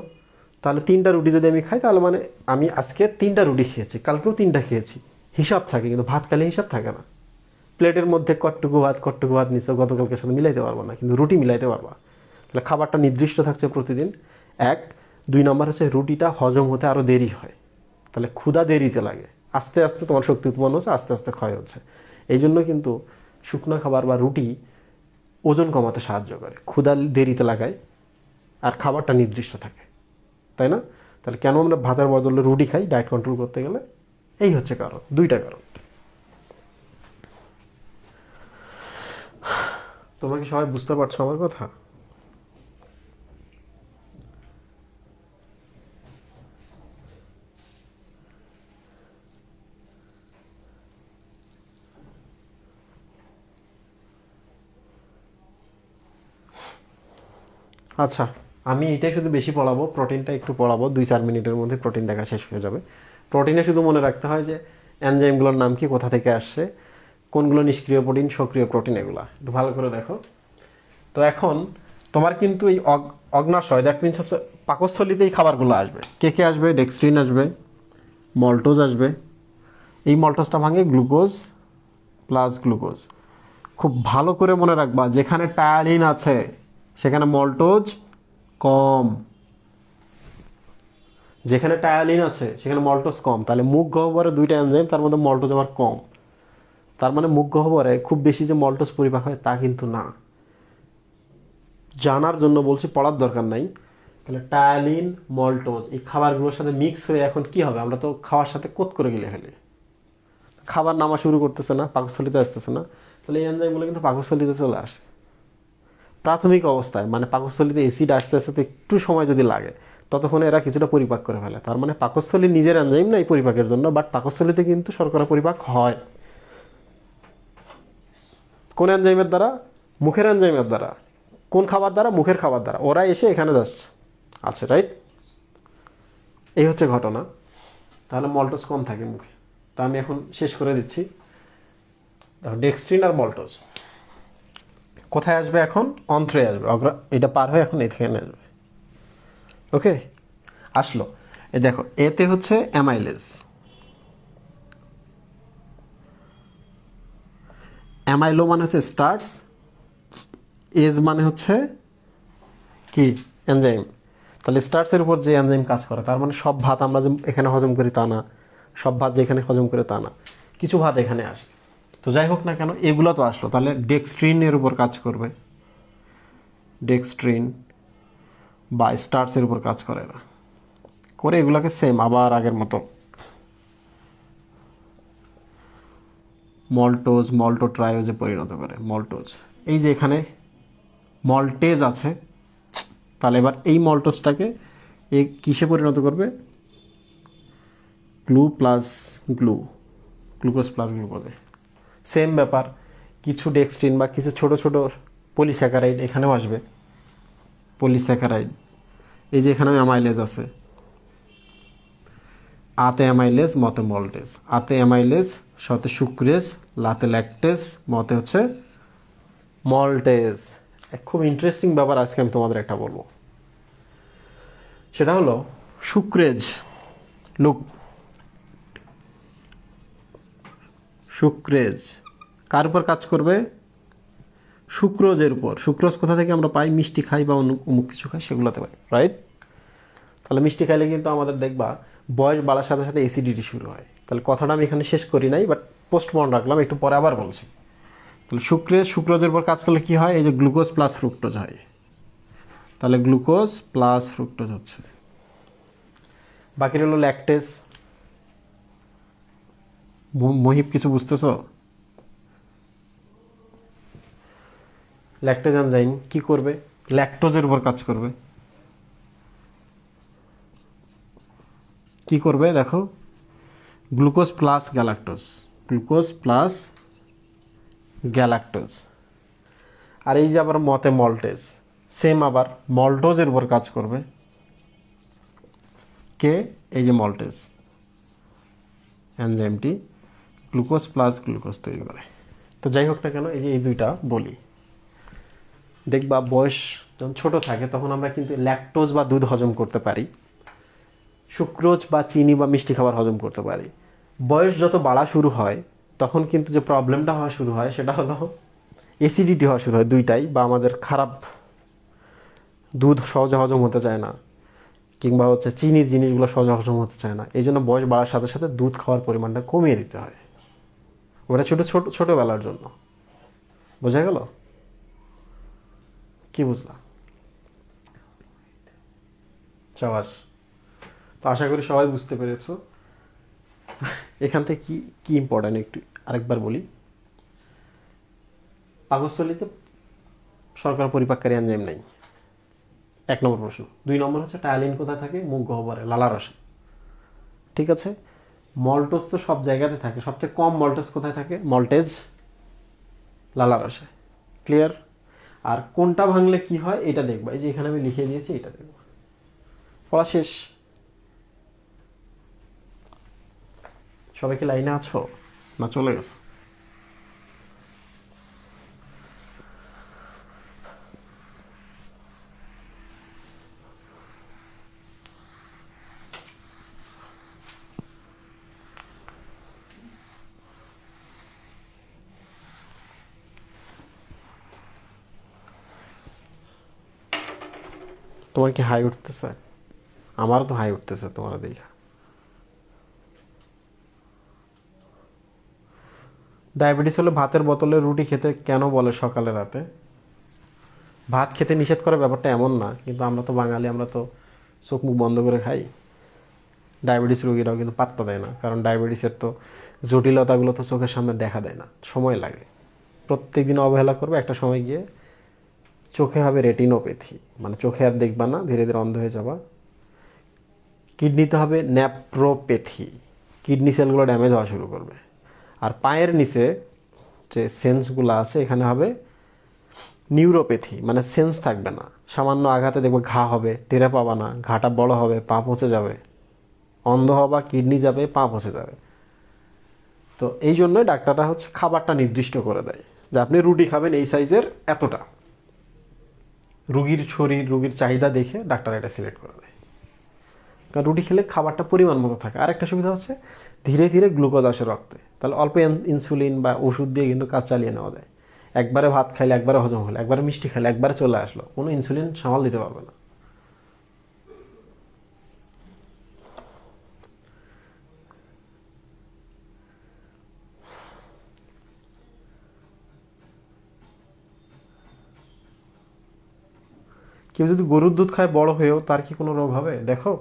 তাহলে 3টা রুটি যদি আমি খাই, তাহলে মানে আমি আজকে 3টা রুটি খেয়েছি, কালকেও 3টা খেয়েছি, হিসাব থাকে। কিন্তু ভাত খেলে হিসাব থাকে না। প্লেটের মধ্যে কটটুকু ভাত নিছো, গতকালকের সাথে মিলাইতে পারবো না, কিন্তু রুটি মিলাইতে পারবা। তাহলে খাবারটা নির্দিষ্ট থাকছে প্রতিদিন, 1। 2 নম্বর হচ্ছে রুটিটা হজম হতে আরও দেরি হয়, তাহলে ক্ষুধা দেরিতে লাগে। আস্তে আস্তে তোমার শক্তি উৎপন্ন হচ্ছে, আস্তে আস্তে ক্ষয় হচ্ছে। এই জন্য কিন্তু শুকনো খাবার বা রুটি ওজন কমাতে সাহায্য করে, ক্ষুধা দেরিতে লাগায়, আর খাবারটা নির্দিষ্ট থাকে, তাই না? তাহলে কেন আমরা ভাতের বদলে রুটি খাই ডায়েট কন্ট্রোল করতে গেলে? এই হচ্ছে কারণ, 2টা কারণ। তোমরা কি সবাই বুঝতে পারছো আমার কথা? আচ্ছা, আমি এটাই শুধু বেশি পড়াবো, প্রোটিনটা একটু পড়াবো, 2-4 মিনিটের মধ্যে প্রোটিন দেখা শেষ হয়ে যাবে। প্রোটিনে শুধু মনে রাখতে হয় যে এনজাইমগুলোর নাম কি, কোথা থেকে আসছে, কোনগুলো নিষ্ক্রিয় প্রোটিন, সক্রিয় প্রোটিন, এগুলা একটু ভালো করে দেখো। তো এখন তোমার কিন্তু এই অগ্নাশয়, দ্যাট মিনস হচ্ছে পাকস্থলিতে এই খাবারগুলো আসবে। কে কে আসবে? ডেক্সট্রিন আসবে, মল্টোজ আসবে। এই মল্টোজটা ভাঙে গ্লুকোজ প্লাস গ্লুকোজ। খুব ভালো করে মনে রাখবা, যেখানে টায়ালিন আছে সেখানে মল্টোজ কম, যেখানে টায়ালিন আছে সেখানে মল্টোজ কম। তাহলে মুখ গহ্বরে 2টা এনজাইম, তার মধ্যে মল্টোজ আবার কম। তার মানে মুখ গহ্বরে খুব বেশি যে মল্টোজ পরিপাক হয় তা কিন্তু না। জানার জন্য বলছি, পড়ার দরকার নাই। তাহলে টায়ালিন, মল্টোজ এই খাবারগুলোর সাথে মিক্স হয়ে এখন কি হবে? আমরা তো খাওয়ার সাথে কোত করে গিলে ফেলি, খাবার নামা শুরু করতেছে না, পাকস্থলিতে আসতেছে না। তাহলে এই এনজাইমগুলো কিন্তু পাকস্থলিতে চলে আসে প্রাথমিক অবস্থায়। মানে পাকস্থলিতে অ্যাসিড আসতে আসতে একটু সময় যদি লাগে, ততক্ষণে এরা কিছুটা পরিপাক করে ফেলে। তার মানে পাকস্থলী নিজের এনজাইম নাই পরিপাকের জন্য, বাট পাকস্থলীতে কিন্তু শর্করা পরিপাক হয়। কোন এনজাইমের দ্বারা? মুখের এনজাইমের দ্বারা। কোন খাবার দ্বারা? মুখের খাবার দ্বারা। ওরা এসে এখানে জাস্ট আছে, রাইট? এই হচ্ছে ঘটনা। তাহলে মল্টোজ কম থাকে মুখে। তা আমি এখন শেষ করে দিচ্ছি। ডেক্সট্রিন আর মল্টোজ কোথায় আসবে? এখন অন্ত্রে আসবে, এটা পার হয়ে এখন এখানে আসবে। ওকে, আসলো। এ দেখো, এতে হচ্ছে অ্যামাইলেজ। অ্যামাইলো মানে হচ্ছে স্টার্চ, এজ মানে হচ্ছে কি? এনজাইম। তাহলে স্টার্চের উপর যে এনজাইম কাজ করে, তার মানে সব ভাত আমরা যে এখানে হজম করি তা না, সব ভাত যে এখানে হজম করে তা না, কিছু ভাত এখানে আসে। তো যাই হোক না কেন, এগুলো তো আসলো। তাহলে ডেক্সট্রিনের উপর কাজ করবে, ডেক্সট্রিন বা স্টার্চের উপর কাজ করে না, করে এগুলোকে সেম আবার আগের মতো মল্টোজ মল্টোট্রায়োজে পরিণত করে, মল্টোজ। এই যে এখানে মল্টেজ আছে, তাহলে এবার এই মল্টোজটাকে এই কিসে পরিণত করবে, glu plus glu, glucose plus গ্লুকোজে। সেম ব্যাপার, কিছু ডেক্সট্রিন বা কিছু ছোট ছোট পলিস্যাকারাইড এখানেও আসবে, পলিস্যাকারাইড। এই যে এখানে অ্যামাইলেজ আছে, আতে অ্যামাইলেজ মতে মল্টেজ, আতে অ্যামাইলেজ সাথে সুক্রেজ, লাতে ল্যাকটেজ, মতে হচ্ছে মল্টেজ। খুব ইন্টারেস্টিং ব্যাপার আজকে আমি তোমাদের একটা বলবো, সেটা হলো সুক্রেজ। লুক, সুক্রেজ কার উপর কাজ করবে, সুক্রোজের উপর। সুক্রোজ কোথা থেকে আমরা পাই, মিষ্টি খাই বা অমুক কিছু খাই সেগুলোতে পাই, রাইট? তাহলে মিষ্টি খাইলে কিন্তু আমাদের দেখবা বয়স বাড়ার সাথে সাথে অ্যাসিডিটি শুরু হয়। তাহলে কথাটা আমি এখানে শেষ করি নাই, বাট পোস্টমর্ন রাখলাম, একটু পরে আবার বলছি। তাহলে সুক্রোজের উপর কাজ করলে কি হয়, এই যে গ্লুকোজ প্লাস ফ্রুক্টোজ হয়, তাহলে গ্লুকোজ প্লাস ফ্রুক্টোজ হচ্ছে। বাকি হলো ল্যাকটেজ। মহিব কিছু বুঝতেছ? ল্যাকটেজ এনজাইম কি করবে, ল্যাকটোজের উপর কাজ করবে। কি করবে দেখো, glucose plus galactose, glucose plus galactose. আর এই যে আবার মতে মল্টেজ, সেম আবার মল্টোজের উপর কাজ করবে। কে, এই যে মল্টেজ এনজাইমটি গ্লুকোজ প্লাস গ্লুকোজ তৈরি করে। তো যাই হোক না কেন, এই যে এই দুইটা বলি, দেখবা বয়স যখন ছোট থাকে তখন আমরা কিন্তু ল্যাকটোজ বা দুধ হজম করতে পারি, সুক্রোজ বা চিনি বা মিষ্টি খাবার হজম করতে পারি। বয়স যত বাড়া শুরু হয় তখন কিন্তু যে প্রবলেমটা হওয়া শুরু হয় সেটা হলো অ্যাসিডিটি হওয়া শুরু হয়, দুইটাই। বা আমাদের খারাপ দুধ সহজে হজম হতে চায় না, কিংবা হচ্ছে চিনির জিনিসগুলো সহজে হজম হতে চায় না। এই জন্য বয়স বাড়ার সাথে সাথে দুধ খাওয়ার পরিমাণটা কমিয়ে দিতে হয়। ওটা ছোটোবেলার জন্য। বোঝা গেল? কি বুঝলা? চাওয়াস। তো আশা করি সবাই বুঝতে পেরেছো। এখান থেকে কি কি ইম্পর্টেন্ট একটু আরেকবার বলি। পাকস্থলীতে শর্করা পরিপাককারী এনজাইম নেই, 1 নম্বর প্রশ্ন। 2 নম্বর হচ্ছে টায়ালিন কোথায় থাকে, মুখ গহ্বরে, লালারসে। ঠিক আছে, মল্টোজ তো সব জায়গাতে থাকে, সবথেকে কম মল্টেজ কোথায় থাকে, মল্টেজ লালারসে। ক্লিয়ার? আর কোনটা ভাঙলে কি হয় এটা দেখবা, এই যে এখানে আমি লিখে দিয়েছি, এটা দেখবা। পড়া শেষ? সবাই কি লাইনে আছো না চলে গেছো? তোমার কি হাই উঠতেছে? আমারও তো হাই উঠতেছে তোমার দেখা। ডায়াবেটিস হলে ভাতের বদলে রুটি খেতে কেন বলে সকালে রাতে? ভাত খেতে নিষেধ করার ব্যাপারটা এমন না, কিন্তু আমরা তো বাঙালি, আমরা তো চোখ মুখ বন্ধ করে খাই। ডায়াবেটিস রোগীরাও কিন্তু পাত্তা দেয় না, কারণ ডায়াবেটিসের তো জটিলতাগুলো তো চোখের সামনে দেখা দেয় না, সময় লাগে। প্রত্যেক দিন অবহেলা করবে, একটা সময় গিয়ে চোখে হবে রেটিনোপ্যাথি, মানে চোখে আর দেখবা না, ধীরে ধীরে অন্ধ হয়ে যাবা। কিডনিতে হবে ন্যাপ্রোপ্যাথি, কিডনি সেলগুলো ড্যামেজ হওয়া শুরু করবে। আর পায়ের নিচে যে সেন্সগুলো আছে এখানে হবে নিউরোপ্যাথি, মানে সেন্স থাকবে না, সামান্য আঘাতে দেখবে ঘা হবে, টেরে পাবা না, ঘাটা বড় হবে, পা পচে যাবে, অন্ধ হবা, কিডনি যাবে, পা পচে যাবে। তো এই জন্যই ডাক্তাররা হচ্ছে খাবারটা নির্দিষ্ট করে দেয় যে আপনি রুটি খাবেন এই সাইজের এতটা। রুগীর শরীর, রুগীর চাহিদা দেখে ডাক্তার এটা সিলেক্ট করে দেয়। কারণ রুটি খেলে খাবারটা পরিমাণ মতো থাকে। আরেকটা সুবিধা হচ্ছে ধীরে ধীরে গ্লুকোজ আসে রক্তে, তাহলে অল্প ইনসুলিন বা ওষুধ দিয়ে কিন্তু কাজ চালিয়ে নেওয়া যায়। একবারে ভাত খাইলে, একবারে হজম হলো, একবারে মিষ্টি খাইলে একবারে চলে আসলো, কোনো ইনসুলিন সামাল দিতে পারবে না। কেউ যদি গরুর দুধ খায় বড় হয়েও, তার কি কোনো রোগ হবে? দেখো,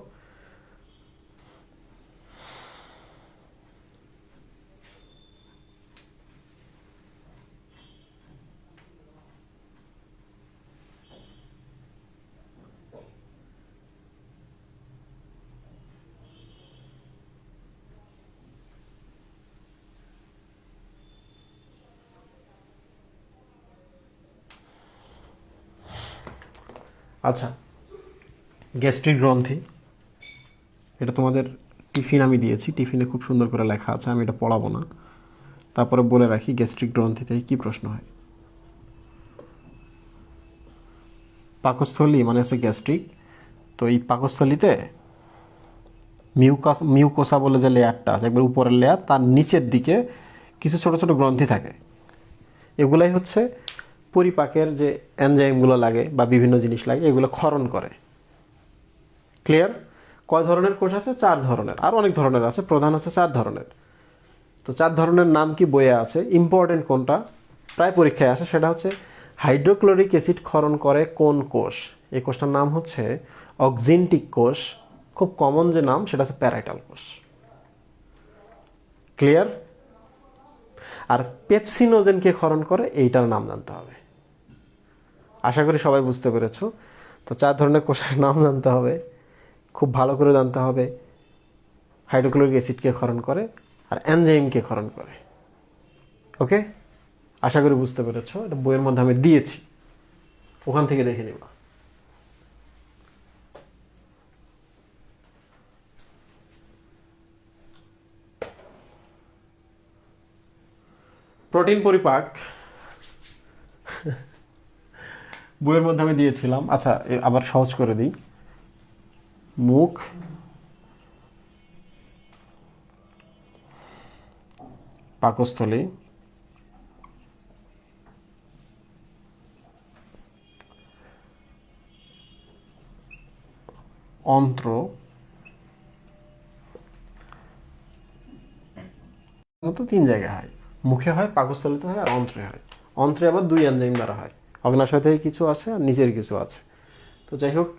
আচ্ছা, গ্যাস্ট্রিক গ্রন্থি, এটা তোমাদের টিফিন আমি দিয়েছি, টিফিনে খুব সুন্দর করে লেখা আছে, আমি এটা পড়াবো না। তারপরে বলে রাখি গ্যাস্ট্রিক গ্রন্থি থেকে কী প্রশ্ন হয়। পাকস্থলী মানে হচ্ছে গ্যাস্ট্রিক। তো এই পাকস্থলীতে মিউকোসা বলে যে লেয়ারটা আছে, একবার উপরের লেয়ার, তার নিচের দিকে কিছু ছোট ছোট গ্রন্থি থাকে। এগুলাই হচ্ছে পরিপাকের যে এনজাইমগুলো লাগে বা বিভিন্ন জিনিস লাগে, এগুলো ক্ষরণ করে। ক্লিয়ার? কয় ধরনের কোষ আছে? 4 ধরনের। আর অনেক ধরনের আছে, প্রধান হচ্ছে 4 ধরনের। তো 4 ধরনের নাম কি বইয়ে আছে, ইম্পর্টেন্ট কোনটা প্রায় পরীক্ষায় আসে সেটা হচ্ছে হাইড্রোক্লোরিক অ্যাসিড ক্ষরণ করে কোন কোষ। এই কোষটার নাম হচ্ছে অক্সিনটিক কোষ। খুব কমন যে নাম সেটা হচ্ছে প্যারাইটাল কোষ। ক্লিয়ার? আর পেপসিনোজেনকে ক্ষরণ করে এইটার নাম জানতে হবে। আশা করি সবাই বুঝতে পেরেছো। তো 4 ধরনের কোষের নাম জানতে হবে, খুব ভালো করে জানতে হবে। হাইড্রোক্লোরিক অ্যাসিডকে ক্ষরণ করে আর এনজাইমকে ক্ষরণ করে। ওকে, আশা করি বুঝতে পেরেছো। এটা বইয়ের মধ্যে আমি দিয়েছি, ওখান থেকে দেখে নিবা। প্রোটিন পরিপাক বইয়ের মধ্যে আমি দিয়েছিলাম। আচ্ছা, আবার সহজ করে দিই। মুখ, পাকস্থলী, অন্ত্র, তো 3 জায়গায় হয়। মুখে হয়, পাকস্থলীতে হয়, আর অন্ত্রে হয়। অন্ত্রে আবার 2 এনজাইম দ্বারা হয়। অগ্নাশয় থেকে কিছু আছে আর নিচের কিছু আছে। তো যাই হোক,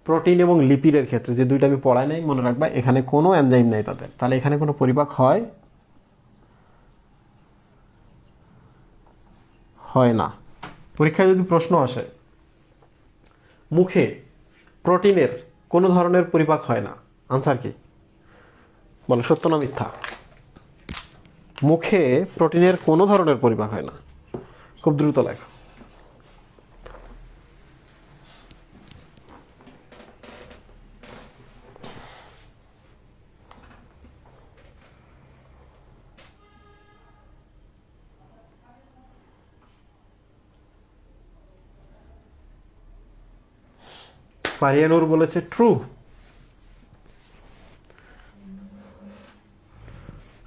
প্রোটিন এবং লিপিডের ক্ষেত্রে যে দুইটা আমি পড়াই নাই, মনে রাখবা এখানে কোনো এনজাইম নাই তাদের। তাহলে এখানে কোনো পরিপাক হয়? হয় না। পরীক্ষায় যদি প্রশ্ন আসে মুখে প্রোটিনের কোনো ধরনের পরিপাক হয় না, আনসার কি? বলো সত্য না মিথ্যা? মুখে প্রোটিনের কোনো ধরনের পরিপাক হয় না। খুব দ্রুত লেখো। মারিয়ানুর বলেছে ট্রু,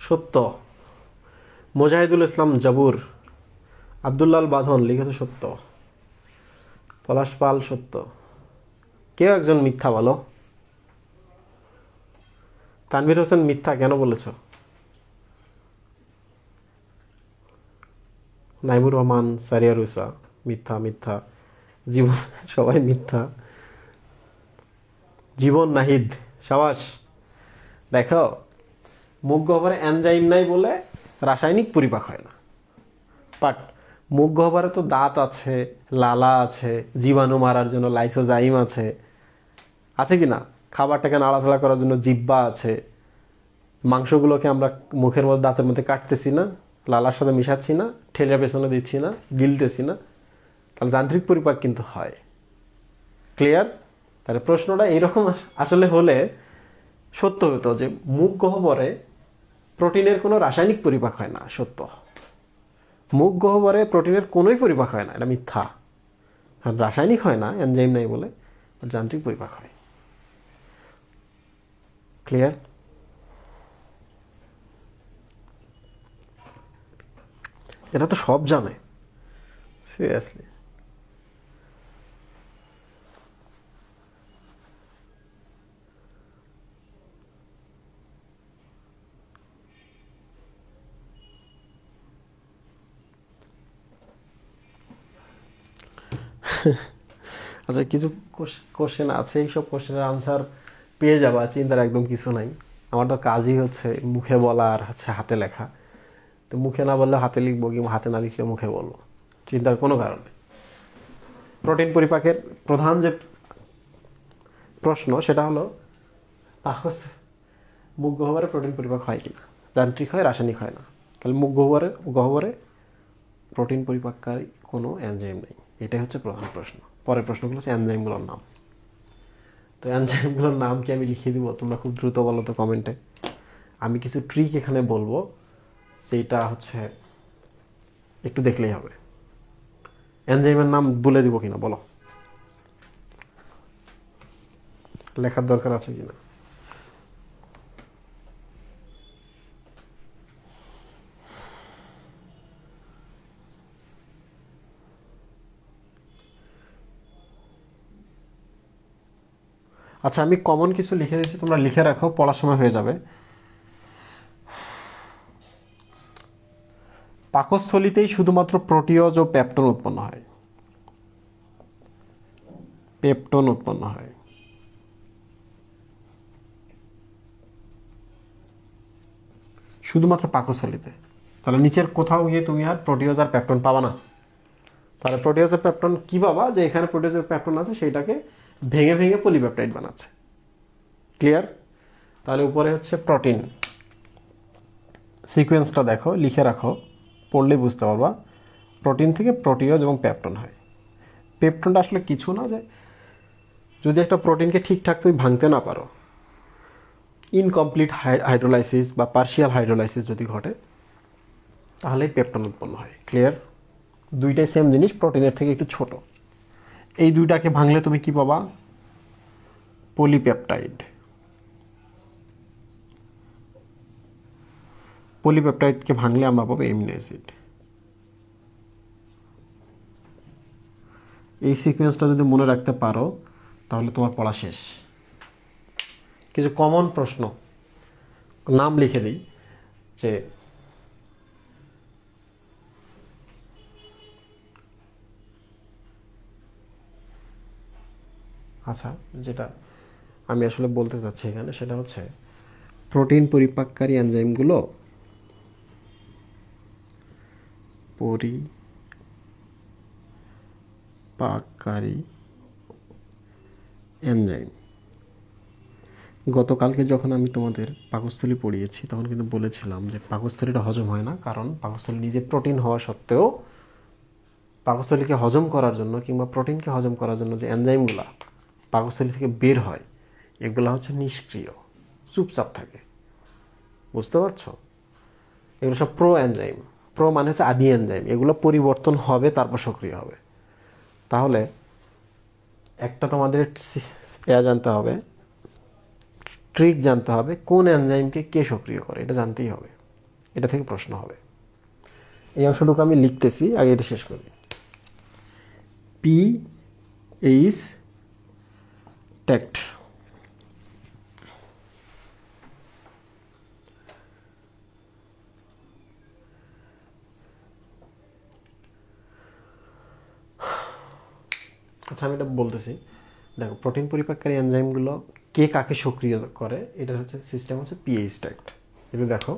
সত্য। মোজাহিদুল ইসলাম জাবুর, আব্দুল্লাল বাঁধন লিখেছে সত্য। পলাশ পাল সত্য। কেউ একজন মিথ্যা বলো। তানভীর হোসেন মিথ্যা কেন বলেছ? নাইমুর রহমান, সারিয়া রুসা মিথ্যা মিথ্যা। জীবন সবাই মিথ্যা। জীবন নাহিদ সাবাস। দেখো, মুখ গহ্বরে এনজাইম নাই বলে রাসায়নিক পরিপাক হয় না। বাট মুখ গহ্বরে তো দাঁত আছে, লালা আছে, জীবাণু মারার জন্য লাইসোজাইম আছে, আছে কি না? খাবারটাকে নাড়াচাড়া করার জন্য জিহ্বা আছে। মাংসগুলোকে আমরা মুখের মধ্যে, দাঁতের মধ্যে কাটতেছি না, লালার সাথে মিশাচ্ছি না, ঠেলে পেছনে দিচ্ছি না, গিলতেছি না। তাহলে যান্ত্রিক পরিপাক কিন্তু হয়। ক্লিয়ার? তাহলে প্রশ্নটা এইরকম আসলে হলে সত্য হতো যে মুখ গহ্বরে প্রোটিনের কোনো রাসায়নিক পরিপাক হয় না। সত্য। মুখ গহ্বরে প্রোটিনের কোনোই পরিপাক হয় না, এটা মিথ্যা। আর রাসায়নিক হয় না, এনজাইম নাই বলে, যান্ত্রিক পরিপাক হয়। ক্লিয়ার? এটা তো সব জানে, সিরিয়াসলি। আচ্ছা, কিছু কোশ্চেন আছে, এইসব কোশ্চেনের আনসার পেয়ে যাবা, চিন্তার একদম কিছু নাই। আমার তো কাজই হচ্ছে মুখে বলা আর হচ্ছে হাতে লেখা। তো মুখে না বললে হাতে লিখবো, কিংবা হাতে না লিখলে মুখে বলবো, চিন্তার কোনো কারণ নেই। প্রোটিন পরিপাকের প্রধান যে প্রশ্ন সেটা হলো মুখ গহ্বরে প্রোটিন পরিপাক হয় কিনা। যান্ত্রিক হয়, রাসায়নিক হয় না। তাহলে মুখ গহ্বরে প্রোটিন পরিপাককারী কোনো এনজাইম নেই, এটাই হচ্ছে প্রধান প্রশ্ন। পরের প্রশ্নগুলো হচ্ছে এনজাইমগুলোর নাম। তো এনজাইমগুলোর নাম কি আমি লিখে দিব, তোমরা খুব দ্রুত বলো তো কমেন্টে। আমি কিছু ট্রিক এখানে বলবো, যেটা হচ্ছে একটু দেখলেই হবে। এনজাইমের নাম বলে দিব কিনা বলো, লেখার দরকার আছে কিনা। আচ্ছা, আমি কমন কিছু লিখে দিয়েছি, তোমরা লিখে রাখো, পড়ার সময় হয়ে যাবে। পাকস্থলীতেই শুধুমাত্র প্রোটিওজ ও পেপটন উৎপন্ন হয়। পেপটন উৎপন্ন হয়। শুধুমাত্র পাকস্থলীতে। তাহলে নিচের কোথাও গিয়ে তুমি আর প্রোটিওজ আর পেপটন পাবা না। তাহলে প্রোটিওজ আর পেপটন কি পাবা, যে এখানে প্রোটিওজ আর পেপটন আছে, সেইটাকে ভেঙে ভেঙে পলিপেপটাইড বানাচ্ছে। ক্লিয়ার? তাহলে উপরে হচ্ছে প্রোটিন, সিকোয়েন্সটা দেখো, লিখে রাখো, পড়লে বুঝতে পারবা। প্রোটিন থেকে প্রোটিওজ এবং পেপটন হয়। পেপটনটা আসলে কিছু না, যে যদি একটা প্রোটিনকে ঠিকঠাক তুমি ভাঙতে না পারো, ইনকমপ্লিট হাইড্রোলাইসিস বা পার্শিয়াল হাইড্রোলাইসিস যদি ঘটে, তাহলেই পেপটন উৎপন্ন হয়। ক্লিয়ার? দুইটাই সেম জিনিস, প্রোটিনের থেকে একটু ছোট। এই দুইটাকে ভাঙলে তুমি কি পাবা? পলিপেপটাইড। পলিপেপটাইডকে ভাঙলে আমরা পাবো এমিনো অ্যাসিড। এই সিকোয়েন্সটা যদি মনে রাখতে পারো, তাহলে তোমার পড়া শেষ। কিছু কমন প্রশ্ন নাম লিখে দিই, যে আচ্ছা, যেটা আমি আসলে বলতে চাচ্ছি এখানে, সেটা হচ্ছে প্রোটিন পরিপাককারী এনজাইমগুলো পরিপাককারী এনজাইম। গতকালকে যখন আমি তোমাদের পাকস্থলী পড়িয়েছি, তখন কিন্তু বলেছিলাম যে পাকস্থলীটা হজম হয় না, কারণ পাকস্থলী নিজে প্রোটিন হওয়া সত্ত্বেও পাকস্থলীকে হজম করার জন্য কিংবা প্রোটিনকে হজম করার জন্য যে এনজাইমগুলো পাকস্থলী থেকে বের হয়, এগুলো হচ্ছে নিষ্ক্রিয়, চুপচাপ থাকে। বুঝতে পারছো? এগুলো সব প্রো এনজাইম। প্রো মানে হচ্ছে আদি এনজাইম। এগুলো পরিবর্তন হবে, তারপর সক্রিয় হবে। তাহলে একটা তোমাদের জানতে হবে, ট্রিক জানতে হবে, কোন এনজাইমকে কে সক্রিয় করে, এটা জানতেই হবে। এটা থেকে প্রশ্ন হবে। এই অংশটুকু আমি লিখতেছি, আগে এটা শেষ করি। পিএইচ টেক্ট। আচ্ছা, আমি এটা বলতেছি, দেখো, প্রোটিন পরিপাককারী এনজাইমগুলো কে কাকে সক্রিয় করে, এটা হচ্ছে সিস্টেম হচ্ছে পিএইচ টেক্ট। এটা দেখো,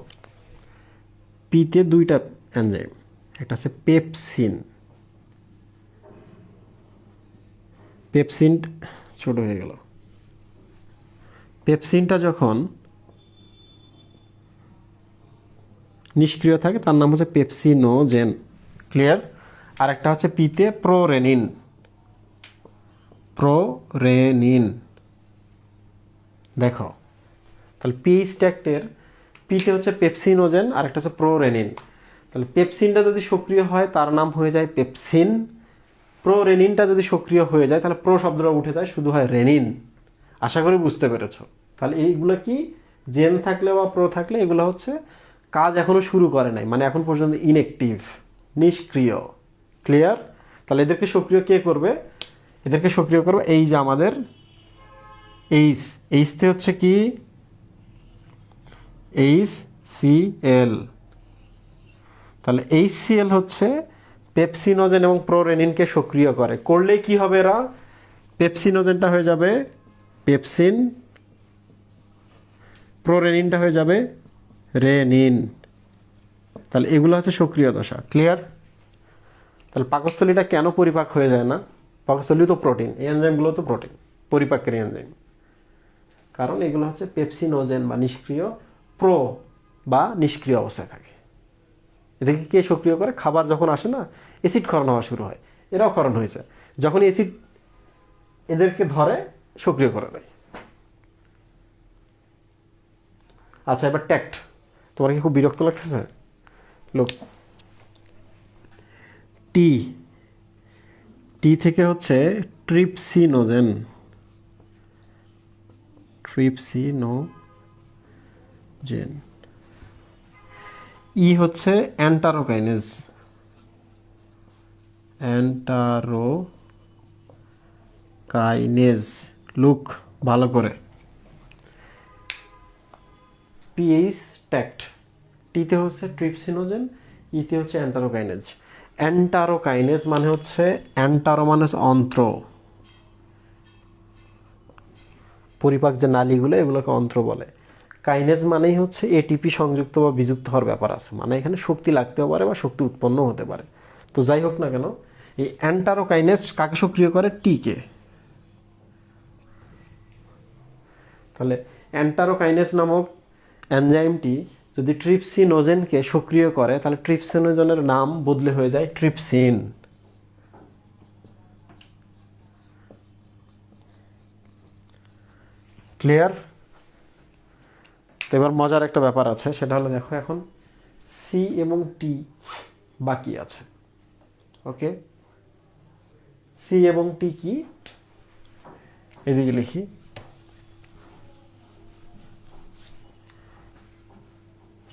পিতে দুইটা এনজাইম, একটা হচ্ছে পেপসিন। পেপসিন ছোট হয়ে গেল। পেপসিনটা যখন নিষ্ক্রিয় থাকে, তার নাম হচ্ছে পেপসিনোজেন। ক্লিয়ার? আর একটা হচ্ছে পিতে প্রোরেনিন। প্রোরেনিন। দেখো, তাহলে পিএইচ টেক্টের পিতে হচ্ছে পেপসিনোজেন, আর একটা হচ্ছে প্রোরেনিন। তাহলে পেপসিনটা যদি সক্রিয় হয়, তার নাম হয়ে যায় পেপসিন। প্রোরেনিনটা যদি সক্রিয় হয়ে যায়, তাহলে প্রো শব্দটা উঠে যায়, শুধু হয় রেনিন। আশা করি বুঝতে পেরেছো। তাহলে এইগুলো কি, জেন থাকলে বা প্রো থাকলে, এগুলো হচ্ছে কাজ এখনো শুরু করে নাই, মানে এখন পর্যন্ত ইনএক্টিভ, নিষ্ক্রিয়। ক্লিয়ার? তাহলে এদেরকে সক্রিয় কে করবে? এদেরকে সক্রিয় করবে এই যে আমাদের এইচ। এইচতে হচ্ছে কি? HCl। তাহলে HCl হচ্ছে পেপসিনোজেন এবং প্রোরেনিনকে সক্রিয় করে। করলে কি হবে? এরা পেপসিনোজেনটা হয়ে যাবে পেপসিন, প্রোরেনিনটা হয়ে যাবে রেনিন। তাহলে এগুলো হচ্ছে সক্রিয় দশা। ক্লিয়ার? তাহলে পাকস্থলীটা কেন পরিপাক হয়ে যায় না? পাকস্থলী তো প্রোটিন, এই এনজাইমগুলো তো প্রোটিন, পরিপাককারী এনজাইম। কারণ এগুলো হচ্ছে পেপসিনোজেন বা নিষ্ক্রিয়, প্রো বা নিষ্ক্রিয় অবস্থায় থাকে। এদেরকে কে সক্রিয় করে? খাবার যখন আসে না, অ্যাসিড ক্ষরণ হওয়া শুরু হয়, এরাও ক্ষরণ হয়েছে। যখন অ্যাসিড এদেরকে ধরে সক্রিয় করে দেয়। আচ্ছা, এবার ট্যাক্ট। তোমার কি খুব বিরক্ত লাগতেছে? লোক টি, টি থেকে হচ্ছে ট্রিপসিনোজেন, ট্রিপসিনোজেন। ই হচ্ছে অ্যান্টারোকাইনেজ, অ্যান্টারোকাইনেজ। লুক ভালো করে। PH tact. টিতে হচ্ছে ট্রিপসিনোজেন, ইতে হচ্ছে অ্যান্টারোকাইনেজ। অ্যান্টারোকাইনেজ মানে হচ্ছে, অ্যান্টারো মানে হচ্ছে অন্ত্র, পরিপাক যে নালীগুলো এগুলোকে অন্ত্র বলে। কাইনেজ মানেই হচ্ছে এটিপি সংযুক্ত বা বিযুক্ত হওয়ার ব্যাপার আছে, মানে এখানে শক্তি লাগতেও পারে বা শক্তি উৎপন্ন হতে পারে। তো যাই হোক না কেন, এই অ্যান্টারোকাইনেজ কাকে সক্রিয় করে? টিকে। তাহলে অ্যান্টারোকাইনেজ নামক এনজাইমটি যদি ট্রিপসিনোজেনকে সক্রিয় করে, তাহলে ট্রিপসিনোজেনের নাম বদলে হয়ে যায় ট্রিপসিন। ক্লিয়ার? তো এবার মজার একটা ব্যাপার আছে, সেটা হলো দেখো, এখন সি এবং টি বাকি আছে। ওকে, সি এবং টি কি? এদিকে লিখি।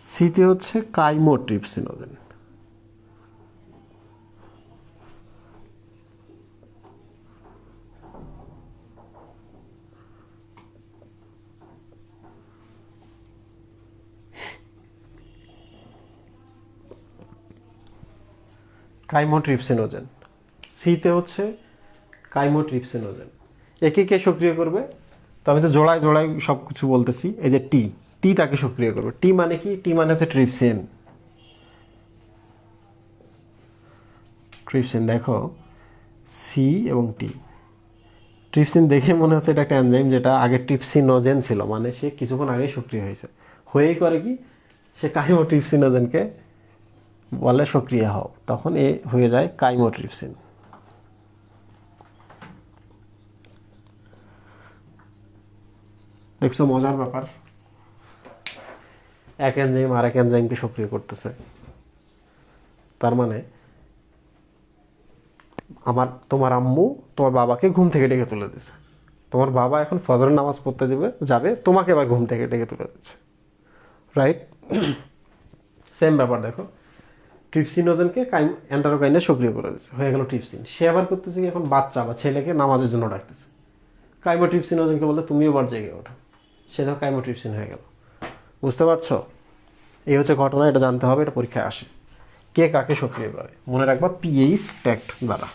সিতে হচ্ছে কাইমোট্রিপসিনোজেন, কাইমোট্রিপসিনোজেন। সিতে হচ্ছে কাইমোট্রিপসিনোজেন। একে কে সক্রিয় করবে? তো আমি তো জোড়ায় জোড়ায় সব কিছু বলতেছি। এই যে টি, টি তাকে সক্রিয় করবে। টি মানে কি? টি মানে হচ্ছে ট্রিপসিন। ট্রিপসিন দেখো, সি এবং টি। ট্রিপসিন দেখে মনে হচ্ছে এটা একটা এনজাইম যেটা আগে ট্রিপসিনোজেন ছিল, মানে সে কিছুক্ষণ আগেই সক্রিয় হয়েছে। হয়েই করে কি, সে কাইমোট্রিপসিনোজেনকে বলে সক্রিয় হও, তখন এ হয়ে যায় কাইমোট্রিপসিন। দেখছো মজার ব্যাপার? এক এনজাইম আর এক এনজাইমকে সক্রিয় করতেছে। তার মানে তোমার আম্মু তোমার বাবাকে ঘুম থেকে ডেকে তুলে দিচ্ছে। তোমার বাবা এখন ফজরের নামাজ পড়তে যাবে, তোমাকে এবার ঘুম থেকে ডেকে তুলে দিচ্ছে। রাইট? সেম ব্যাপার দেখো, ট্রিপসিনোজেনকে অ্যান্টারোকাইনেজ সক্রিয় করে দিচ্ছে, হয়ে গেল ট্রিপসিন। সে আবার করতেছে কি, এখন বাচ্চা বা ছেলেকে নামাজের জন্য ডাকতেছে। কাইমোট্রিপসিনোজেনকে বলে তুমি এবার জেগে ওঠো, সে ধর কাইমোট্রিপসিন হয়ে গেল। বুঝতে পারছো? এই হচ্ছে ঘটনা, এটা জানতে হবে, এটা পরীক্ষায় আসে। কে কাকে সক্রিয় করে মনে রাখবা পিএইচ ট্যাক্ট দ্বারা।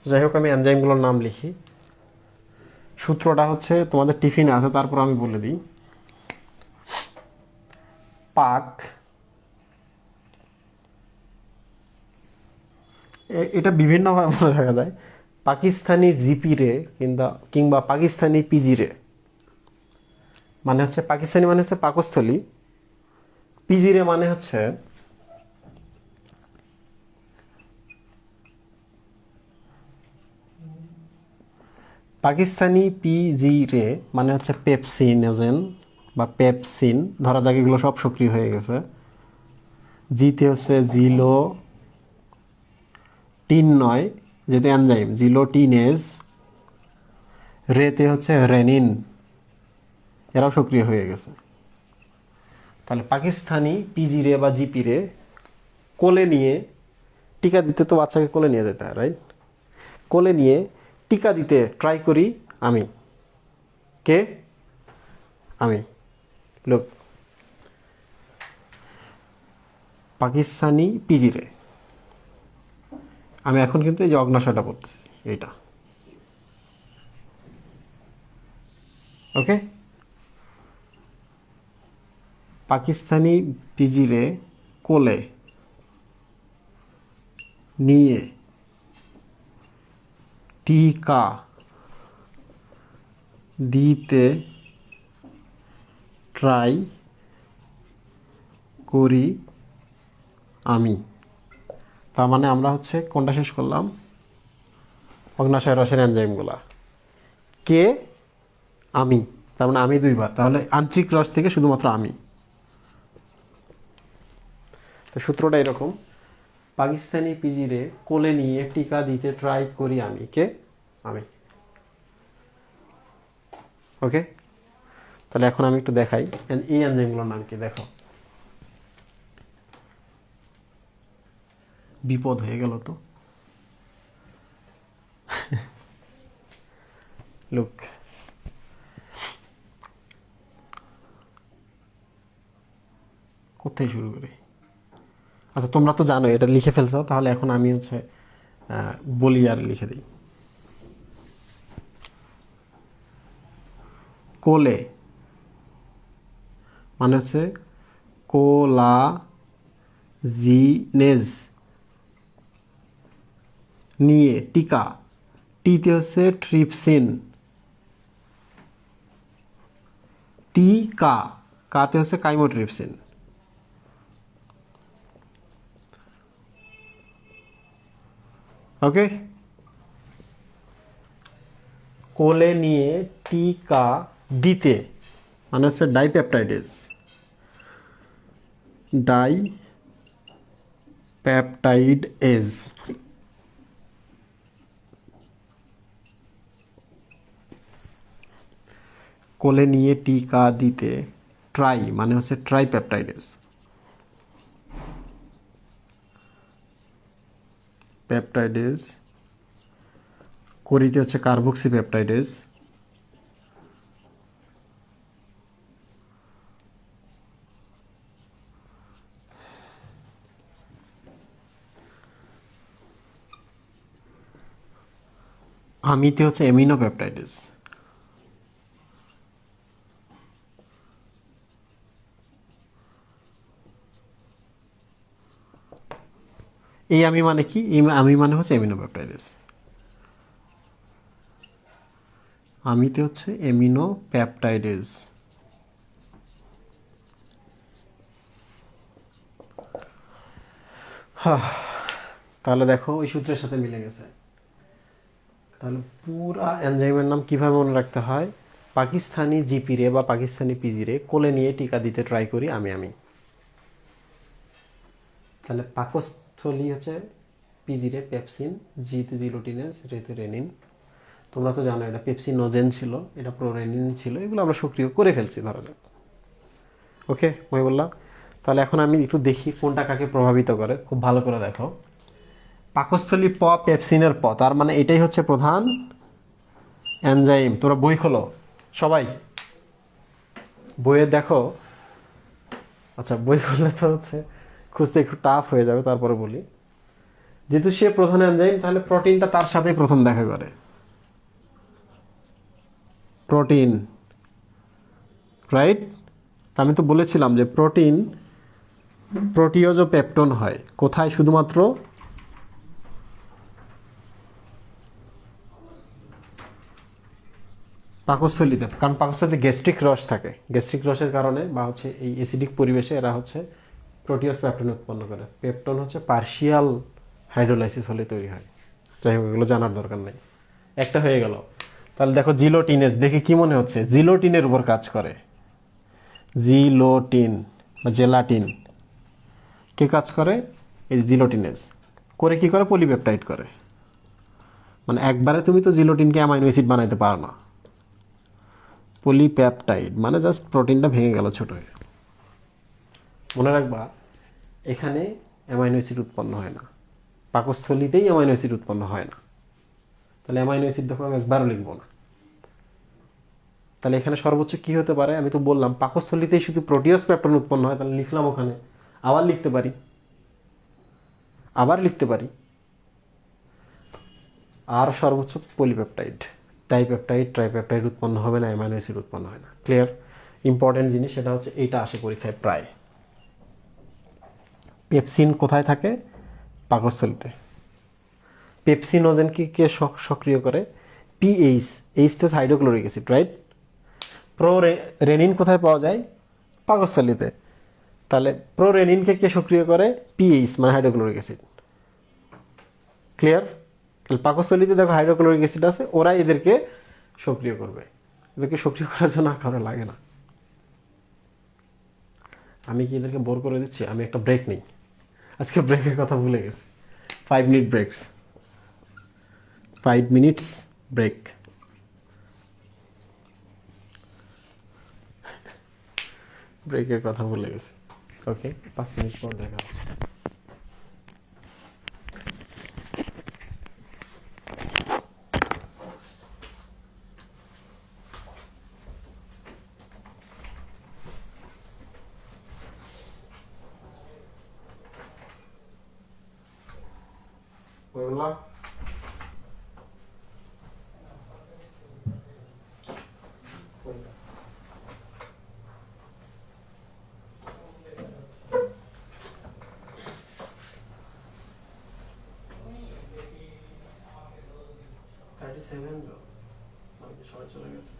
যাই হোক, আমি এনজাইমগুলোর নাম লিখি। সূত্রটা হচ্ছে তোমাদের টিফিনে আছে, তারপর আমি বলে দিই। পাক, এটা বিভিন্নভাবে মনে রাখা যায়। পাকিস্তানি জিপি রে কিংবা পাকিস্তানি পিজি রে, মানে হচ্ছে পাকিস্তানি মানে হচ্ছে পাকস্থলী, পিজি রে মানে হচ্ছে পাকিস্তানি পিজি রে মানে হচ্ছে পেপসিনোজেন বা পেপসিন। ধরা যাক এগুলো সব সক্রিয় হয়ে গেছে। জিতে হচ্ছে জিলো টিন নয়, যেহেতু এনজাইম, জিলোটিনেজ। রেতে হচ্ছে রেনিন, এরাও সক্রিয় হয়ে গেছে। তাহলে পাকিস্তানি পিজি রে বা জিপি রে কোলে নিয়ে টিকা দিতে, তো বাচ্চাকে কোলে নিয়ে যেতে হয়, রাইট? কোলে নিয়ে টিকা দিতে ট্রাই করি আমি। কে? আমি। লোক, পাকিস্তানি পিজি রে। আমি এখন কিন্তু এই যে অগ্নাশয়টা পড়তেছি, এইটা। ওকে, পাকিস্তানি পিজি রে কোলে নিয়ে টিকা দিতে ট্রাই করি আমি। তার মানে আমরা হচ্ছে কোনটা শেষ করলাম, অগ্ন্যাশয় রসের এনজাইমগুলা। কে, আমি, তার মানে আমি দুইবার, তাহলে আন্তরিক রস থেকে শুধুমাত্র আমি। তো সূত্রটা এরকম, পাকিস্তানি পিজিরে কোলে নিয়ে টিকা দিতে ট্রাই করি আমি। কে, আমি। ওকে, তাহলে এখন আমি একটু দেখাই এই এনজাইমগুলোর নাম কি। দেখো, বিপদ হয়ে গেল তো। লুক, কোথায় শুরু করি? আচ্ছা, তোমরা তো জানো এটা লিখে ফেলছো, তাহলে এখন আমি হচ্ছে বলি আর লিখে দিই। কোলে মানে হচ্ছে কোলাজিনেজ, নিয়ে টিকা, টিতে হচ্ছে ট্রিপসিন, টিকা, কাতে হচ্ছে কাইমোট্রিপসিন। ওকে, কোলে নিয়ে টিকা দিতে মানে হচ্ছে ডাইপেপটাইডেজ, ডাইপেপটাইডেজ। কোলে নিয়ে টিকা দিতে ট্রাই মানে হচ্ছে ট্রাইপেপটাইডেজ, পেপটাইডেজ। করিতে হচ্ছে কার্বক্সিপেপটাইডেজ, আমিতে হচ্ছে এমিনোপেপটাইডেজ। এই আমি মানে কি, এই আমি মানে হচ্ছে এমিনোপেপটাইডেজ। আমিতে হচ্ছে এমিনোপেপটাইডেজ। তাহলে দেখো ওই সূত্রের সাথে মিলে গেছে। তাহলে পুরা এনজাইমের নাম কিভাবে মনে রাখতে হয়, পাকিস্তানি জিপি রে বা পাকিস্তানি পিজি রে কোলে নিয়ে টিকা দিতে ট্রাই করি আমি। তাহলে পাকস্থলী হচ্ছে পিজি রে পেপসিন, জিতে জিলোটিনেস, রেতে রেনিন। তোমরা তো জানো এটা পেপসিনোজেন ছিল, এটা প্রোরেনিন ছিল, এগুলো আমরা সক্রিয় করে ফেলছি ধরা যাক। ওকে, মই বললাম। তাহলে এখন আমি একটু দেখি কোনটা কাকে প্রভাবিত করে, খুব ভালো করে দেখো। পাকস্থলী প, পেপসিনের প, তার মানে এটাই হচ্ছে প্রধান এনজাইম। তোমরা বই খোলো সবাই, বইয়ে দেখো। আচ্ছা, বই খুললে তো হচ্ছে খুঁজতে একটু টাফ হয়ে যাবে, তারপরে বলি। যেহেতু সে প্রধান এনজাইম, তাহলে প্রোটিনটা তার সাথে প্রথম দেখা করে। Protein, right? আমি তো বলেছিলাম যে প্রোটিন প্রোটিওজ ও পেপটন হয় কোথায়? শুধুমাত্র পাকস্থলীতে, কারণ পাকস্থলীতে গ্যাস্ট্রিক রস থাকে। গ্যাস্ট্রিক রসের কারণে বা হচ্ছে এই অ্যাসিডিক পরিবেশে এরা হচ্ছে প্রোটিওজ পেপটন উৎপন্ন করে। পেপটন হচ্ছে পার্শিয়াল হাইড্রোলাইসিস হলে তৈরি হয়। যাই হোক, এগুলো জানার দরকার নেই। একটা হয়ে গেল। তাহলে দেখো জিলোটিনেজ, দেখে কি মনে হচ্ছে জিলোটিনের উপর কাজ করে। জিলোটিন বা জেলাটিন কে কাজ করে? এই জিলোটিনেজ করে কি করে? পলিপেপটাইড করে। মানে একবারে তুমি তো জিলোটিনকে অ্যামাইনো অ্যাসিড বানাইতে পারো না। পলিপ্যাপটাইড মানে জাস্ট প্রোটিনটা ভেঙে গেল ছোট হয়ে। মনে রাখবা, এখানে অ্যামাইনো অ্যাসিড উৎপন্ন হয় না, পাকস্থলীতেই অ্যামাইনো অ্যাসিড উৎপন্ন হয় না। তাহলে অ্যামাইনো অ্যাসিড দেখো আমি একবারও লিখবো না। তাহলে এখানে সর্বোচ্চ কি হতে পারে? আমি তো বললাম পাকস্থলীতেই শুধু প্রোটিয়াস পেপটন উৎপন্ন হয়, তাহলে লিখলাম ওখানে, আবার লিখতে পারি, আর সর্বোচ্চ পলিপেপটাইড, ডাইপেপটাইড, ট্রাইপেপটাইড উৎপন্ন হবে না, অ্যামাইনো অ্যাসিড উৎপন্ন হয় না। ক্লিয়ার? ইম্পর্টেন্ট জিনিস সেটা হচ্ছে এইটা আসে পরীক্ষায় প্রায়। পেপসিন কোথায় থাকে? পাকস্থলীতে। পেপসিনোজেনকে কে সক্রিয় করে? পিএইচ, এইচ তো হাইড্রোক্লোরিক অ্যাসিড, রাইট? রেনিন কোথায় পাওয়া যায়? পাকস্থলীতে। তাহলে প্রোরেনিনকে কে সক্রিয় করে? পিএইচ মানে হাইড্রোক্লোরিক অ্যাসিড। ক্লিয়ার? তাহলে পাকস্থলীতে দেখো হাইড্রোক্লোরিক অ্যাসিড আছে, ওরা এদেরকে সক্রিয় করবে। এদেরকে সক্রিয় করার জন্য কারো লাগে না। আমি কি এদেরকে বোর করে দিচ্ছি? আমি একটা ব্রেক নিই। আজকে ব্রেকের কথা ভুলে গেছি। 5 মিনিট ব্রেকস, 5 মিনিটস ব্রেক। ব্রেকের কথা ভুলে গেছি। ওকে, 5 মিনিট পর দেখা হচ্ছে। বললাম 37 সবাই চলে গেছে।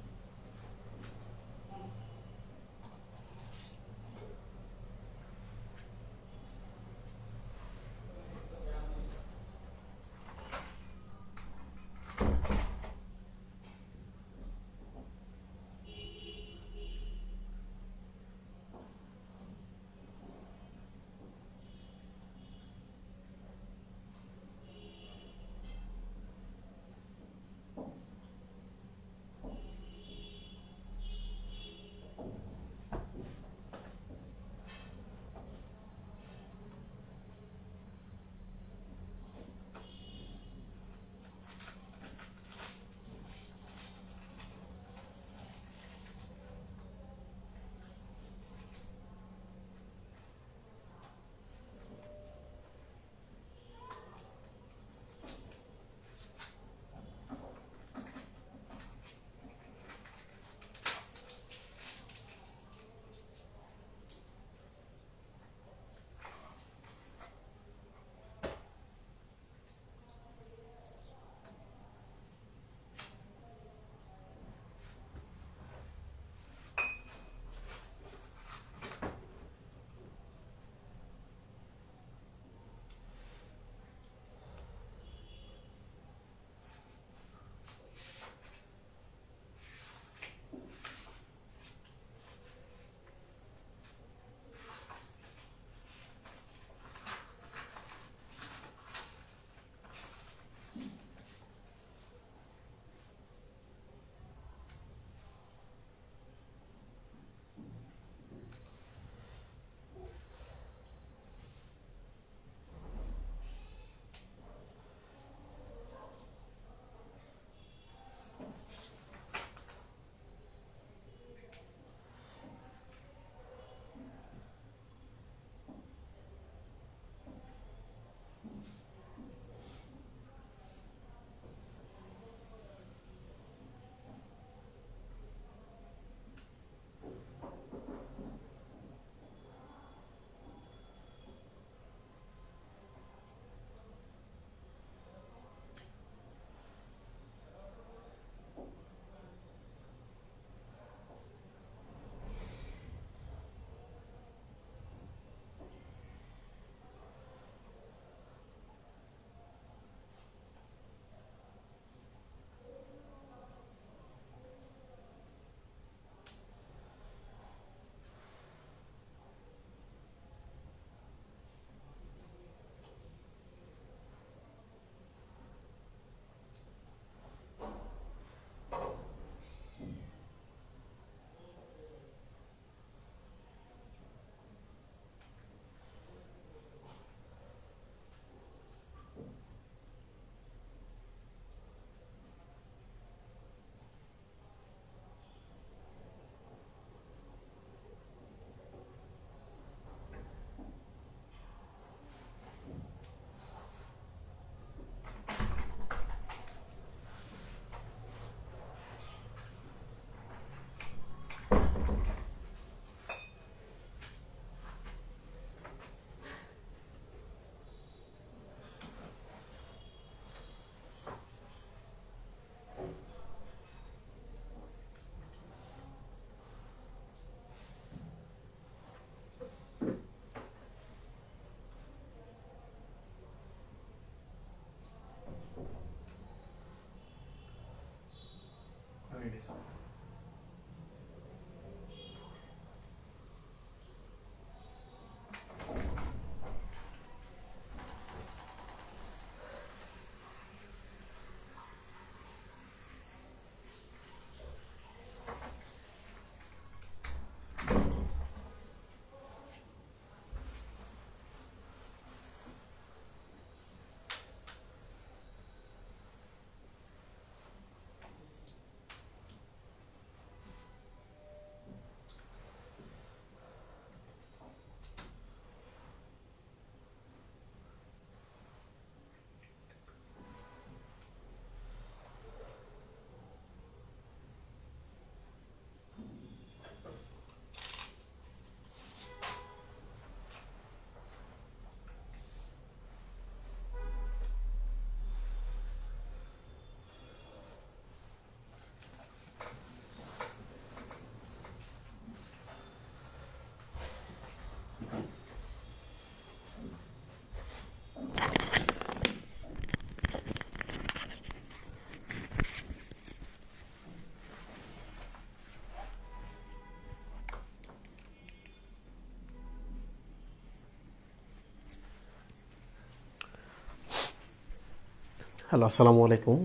হ্যালো, আসসালামু আলাইকুম।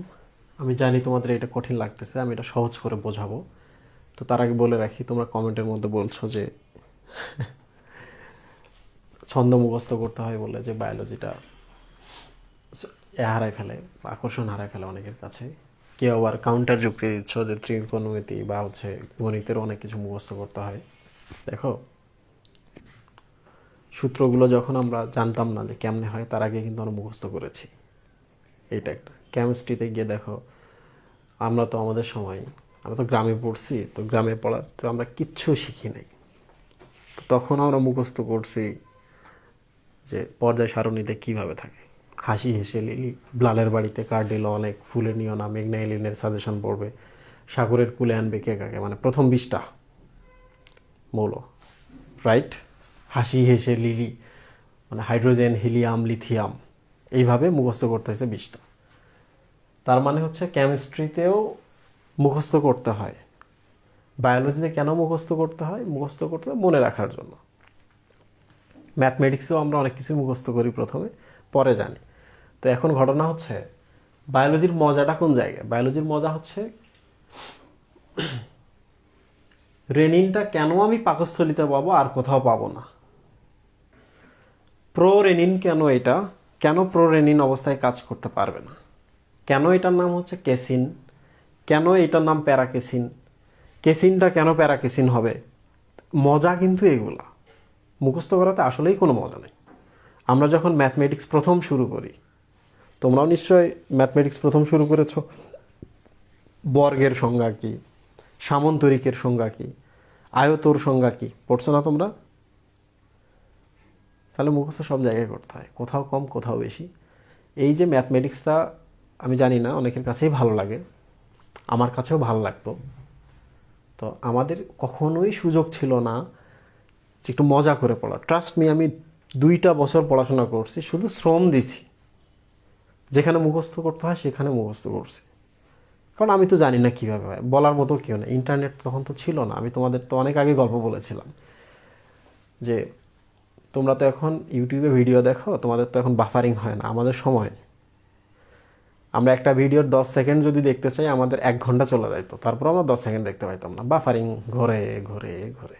আমি জানি তোমাদের এটা কঠিন লাগতেছে, আমি এটা সহজ করে বোঝাবো। তো তার আগে বলে রাখি, তোমরা কমেন্টের মধ্যে বলছো যে ছন্দ মুখস্থ করতে হয় বলে যে বায়োলজিটা হারাই ফেলে, আকর্ষণ হারাই ফেলে অনেকের কাছে। কেউ আবার কাউন্টার যুক্তি দিচ্ছ যে ত্রিকোণমিতি বা গণিতের অনেক কিছু মুখস্থ করতে হয়। দেখো, সূত্রগুলো যখন আমরা জানতাম না যে কেমনে হয়, তার আগে কিন্তু আমরা মুখস্থ করেছি। এইটা একটা। কেমিস্ট্রিতে গিয়ে দেখো, আমরা তো আমাদের সময়, আমরা তো গ্রামে পড়ছি, তো গ্রামে পড়ার তো আমরা কিচ্ছু শিখি নাই। তো তখন আমরা মুখস্থ করছি যে পর্যায় সারণীতে কীভাবে থাকে। হাসি হেসে লিলি, ব্লালের বাড়িতে কার দিল অনেক, ফুলের নিও না, মেঘনা এলিনের সাজেশন পড়বে, সাগরের কুলে আনবে কে কাকে, মানে প্রথম 20টা মৌল, রাইট? হাসি হেসে লিলি মানে হাইড্রোজেন, হিলিয়াম, লিথিয়াম, এইভাবে মুখস্থ করতে হয়েছে 20টা। তার মানে হচ্ছে কেমিস্ট্রিতেও মুখস্থ করতে হয়। বায়োলজিতে কেন মুখস্থ করতে হয়? মুখস্থ করতে হয় মনে রাখার জন্য। ম্যাথমেটিক্সেও আমরা অনেক কিছু মুখস্থ করি প্রথমে, পরে জানি। তো এখন ঘটনা হচ্ছে, বায়োলজির মজাটা কোন জায়গায়? বায়োলজির মজা হচ্ছে রেনিনটা কেন আমি পাকস্থলিতে পাবো আর কোথাও পাবো না। প্রোরেনিন কেন, এটা কেন প্রোরেনিন অবস্থায় কাজ করতে পারবে না, কেন এটার নাম হচ্ছে কেসিন, কেন এটার নাম প্যারাকেসিন, কেসিনটা কেন প্যারাকেসিন হবে। মজা কিন্তু এগুলা, মুখস্থ করাতে আসলেই কোনো মজা নেই। আমরা যখন ম্যাথমেটিক্স প্রথম শুরু করি, তোমরাও নিশ্চয়ই ম্যাথমেটিক্স প্রথম শুরু করেছো, বর্গের সংজ্ঞা কী, সামন্তরিকের সংজ্ঞা কী, আয়তর সংজ্ঞা কী পড়ছো না তোমরা? তাহলে মুখস্থ সব জায়গায় করতে হয়, কোথাও কম কোথাও বেশি। এই যে ম্যাথমেটিক্সটা, আমি জানি না অনেকের কাছেই ভালো লাগে, আমার কাছেও ভালো লাগতো। তো আমাদের কখনোই সুযোগ ছিল না যে একটু মজা করে পড়া। ট্রাস্ট মি, আমি 2টা বছর পড়াশোনা করছি, শুধু শ্রম দিছি, যেখানে মুখস্থ করতে হয় সেখানে মুখস্থ করছি। কারণ আমি তো জানি না কীভাবে হয়, বলার মতো কেউ না, ইন্টারনেট তখন তো ছিল না। আমি তোমাদের তো অনেক আগে গল্প বলেছিলাম যে তোমরা তো এখন ইউটিউবে ভিডিও দেখো, তোমাদের তো এখন বাফারিং হয় না। আমাদের সময় আমরা একটা ভিডিওর 10 সেকেন্ড যদি দেখতে চাই, আমাদের 1 ঘন্টা চলে যাইতো, তারপর আমরা 10 সেকেন্ড দেখতে পাইতাম না। বাফারিং ঘরে ঘরে ঘরে।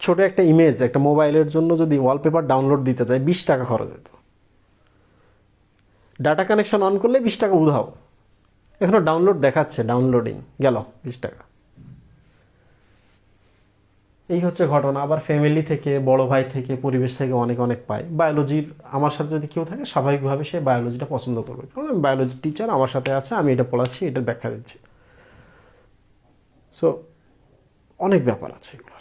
ছোট একটা ইমেজ, একটা মোবাইলের জন্য যদি ওয়ালপেপার ডাউনলোড দিতে চাই, 20 টাকা খরচ হতো। ডাটা কানেকশন অন করলে 20 টাকা উধাও। এখনো ডাউনলোড দেখাচ্ছে, ডাউনলোডিং গেল 20 টাকা। এই হচ্ছে ঘটনা। আবার ফ্যামিলি থেকে, বড় ভাই থেকে, পরিবেশ থেকে অনেক অনেক পাই। বায়োলজির আমার সাথে যদি কেউ থাকে, স্বাভাবিকভাবে সে বায়োলজিটা পছন্দ করবে, কারণ আমি বায়োলজির টিচার, আমার সাথে আছে, আমি এটা পড়াচ্ছি, এটার ব্যাখ্যা দিচ্ছি। সো অনেক ব্যাপার আছে এগুলো,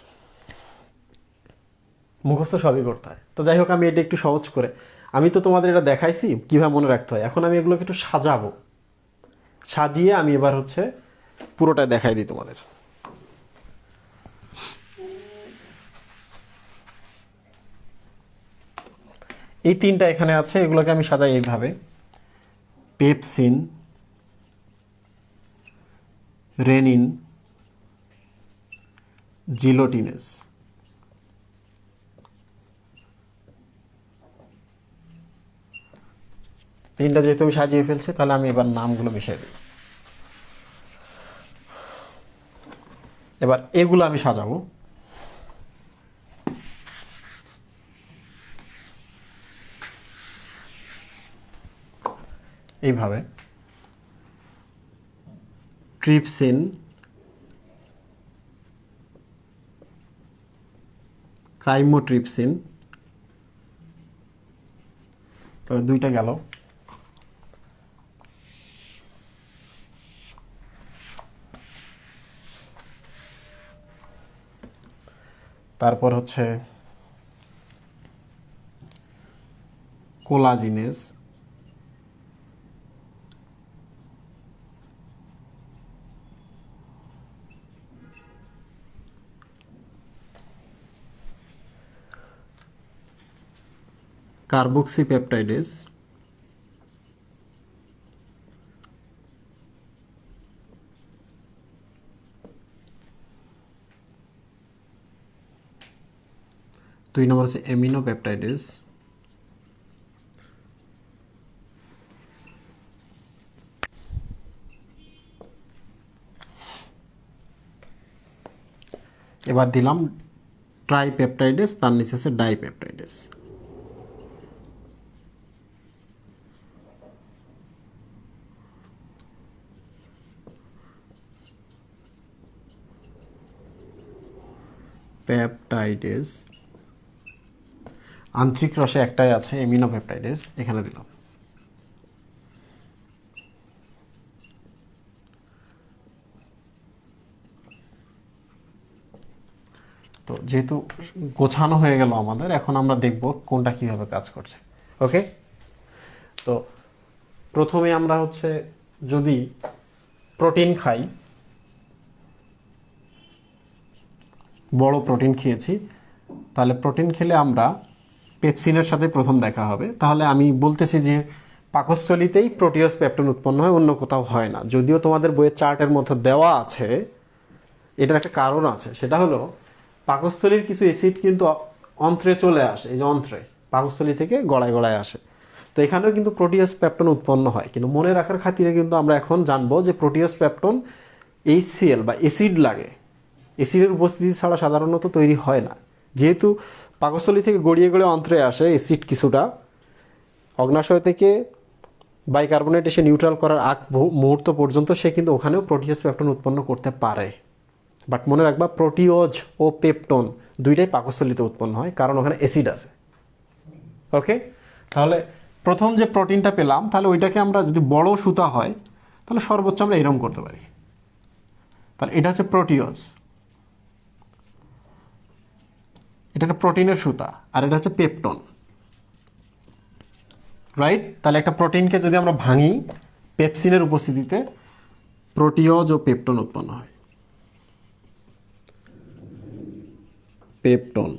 মুখস্থ সবই করতে হয়। তো যাই হোক, আমি এটা একটু সহজ করে, আমি তো তোমাদের এটা দেখাইছি কীভাবে মনে রাখতে হয়। এখন আমি এগুলোকে একটু সাজাবো, সাজিয়ে আমি এবার হচ্ছে পুরোটা দেখাই দিই তোমাদের। এই 3টা এখানে আছে, এগুলোকে আমি সাজাই এইভাবে: পেপসিন, রেনিন, জিলোটিনেস। তিনটা যেহেতু আমি সাজিয়ে ফেলছি, তাহলে আমি এবার নামগুলো মিশিয়ে দিই। এবার এগুলো আমি সাজাবো। এইভাবে ট্রিপসিন, কাইমোট্রিপসিন, তবে দুইটা গেল। তারপর হচ্ছে কোলাজিনেস, কার্বক্সিপেপটাইডেস, দুই নম্বর হচ্ছে অ্যামিনোপেপটাইডেস, এবার দিলাম ট্রাইপেপটাইডেস, তার নিচে হচ্ছে ডাইপেপটাইডেস। পেপটাইডেস, আন্তরিক রসে একটাই আছে অ্যামিনোপেপটাইডেস, এখানে দিলাম। তো যেহেতু গোছানো হয়ে গেল আমাদের, এখন আমরা দেখব কোনটা কিভাবে কাজ করছে। ওকে, তো প্রথমে আমরা হচ্ছে যদি প্রোটিন খাই, বড় প্রোটিন খেয়েছি, তাহলে প্রোটিন খেলে আমরা পেপসিনের সাথে প্রথম দেখা হবে। তাহলে আমি বলতেছি যে পাকস্থলীতেই প্রোটিয়াস পেপটন উৎপন্ন হয়, অন্য কোথাও হয় না। যদিও তোমাদের বইয়ের চার্টের মধ্যে দেওয়া আছে, এটার একটা কারণ আছে, সেটা হলো পাকস্থলীর কিছু অ্যাসিড কিন্তু অন্ত্রে চলে আসে। এই যে অন্ত্রে, পাকস্থলী থেকে গড়ায় গড়ায় আসে। তো এখানেও কিন্তু প্রোটিয়াস পেপটন উৎপন্ন হয়, কিন্তু মনে রাখার খাতিরে কিন্তু আমরা এখন জানবো যে প্রোটিয়াস পেপটন HCl বা অ্যাসিড লাগে, অ্যাসিডের উপস্থিতি ছাড়া সাধারণত তৈরি হয় না। যেহেতু পাকস্থলী থেকে গড়িয়ে গড়িয়ে অন্ত্রে আসে অ্যাসিড কিছুটা, অগ্নাশয় থেকে বাইকার্বনেট এসে নিউট্রাল করার আগ মুহূর্ত পর্যন্ত সে কিন্তু ওখানেও প্রোটিয়াস পেপটন উৎপন্ন করতে পারে। বাট মনে রাখবা, প্রোটিওজ ও পেপটন দুইটাই পাকস্থলীতে উৎপন্ন হয়, কারণ ওখানে অ্যাসিড আছে। ওকে, তাহলে প্রথম যে প্রোটিনটা পেলাম, তাহলে ওইটাকে আমরা যদি বড় সুতা হয়, তাহলে সর্বোচ্চ আমরা এরকম করতে পারি। তাহলে এটা হচ্ছে প্রোটিওজ, এটা একটা প্রোটিনের সুতা, আর এটা হচ্ছে পেপটন, রাইট? তাহলে একটা প্রোটিনকে যদি আমরা ভাঙি পেপসিনের উপস্থিতিতে, প্রোটিওজ ও পেপটন উৎপন্ন হয়। পেপটন।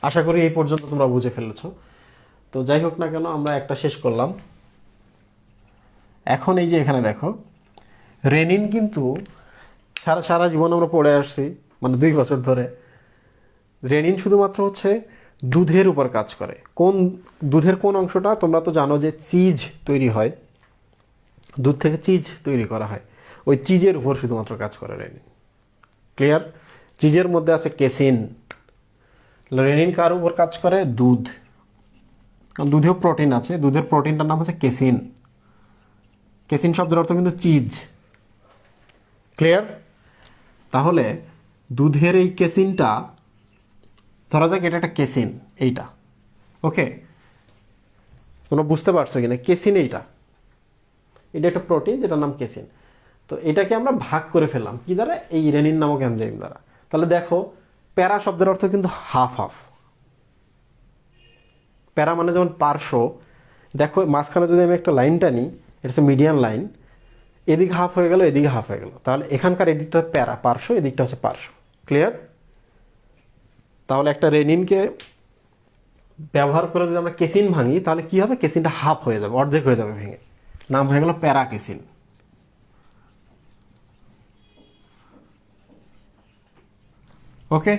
আশা করি এই পর্যন্ত তোমরা বুঝে ফেলেছ। তো যাই হোক না কেন, আমরা একটা শেষ করলাম। এখন এই যে এখানে দেখো, রেনিন কিন্তু সারা জীবন আমরা পড়ে আসছি, মানে 2 বছর ধরে। রেনিন শুধুমাত্র হচ্ছে দুধের উপর কাজ করে। দুধের কোন অংশটা? তোমরা তো জানো যে চিজ তৈরি হয়, দুধ থেকে চিজ তৈরি করা হয়, ওই চিজের উপর শুধুমাত্র কাজ করে রেনিন। ক্লিয়ার? চিজের মধ্যে আছে কেসিন। রেনিন কার উপর কাজ করে? দুধ। কারণ দুধেও প্রোটিন আছে, দুধের প্রোটিনটার নাম হচ্ছে কেসিন। কেসিন শব্দের অর্থ কিন্তু চিজ। ক্লিয়ার? তাহলে দুধের এই কেসিনটা, ধরা যাক এটা একটা কেসিন, এইটা। ওকে, তোমরা বুঝতে পারছো কিনা? কেসিন এটা একটা প্রোটিন যেটার নাম কেসিন। তো এটাকে আমরা ভাগ করে ফেললাম কি দ্বারা? এই রেনিন নামক এনজাইম দ্বারা। তাহলে দেখো, প্যারা শব্দের অর্থ কিন্তু হাফ হাফ। প্যারা মানে যেমন পার্শ্ব। দেখো মাঝখানে যদি আমি একটা লাইন টানি, এটা হচ্ছে মিডিয়ান লাইন, এদিকে হাফ হয়ে গেল, এদিকে হাফ হয়ে গেল, তাহলে এখানকার এদিকটা প্যারা পার্শ্ব, এদিকটা হচ্ছে পার্শ্ব। ক্লিয়ার? তাহলে একটা রেনিনকে ব্যবহার করে যদি আমরা কেসিন ভাঙি, তাহলে কি হবে? কেসিনটা হাফ হয়ে যাবে, অর্ধেক হয়ে যাবে ভেঙে, নাম হয়ে গেল প্যারা কেসিন। ওকে,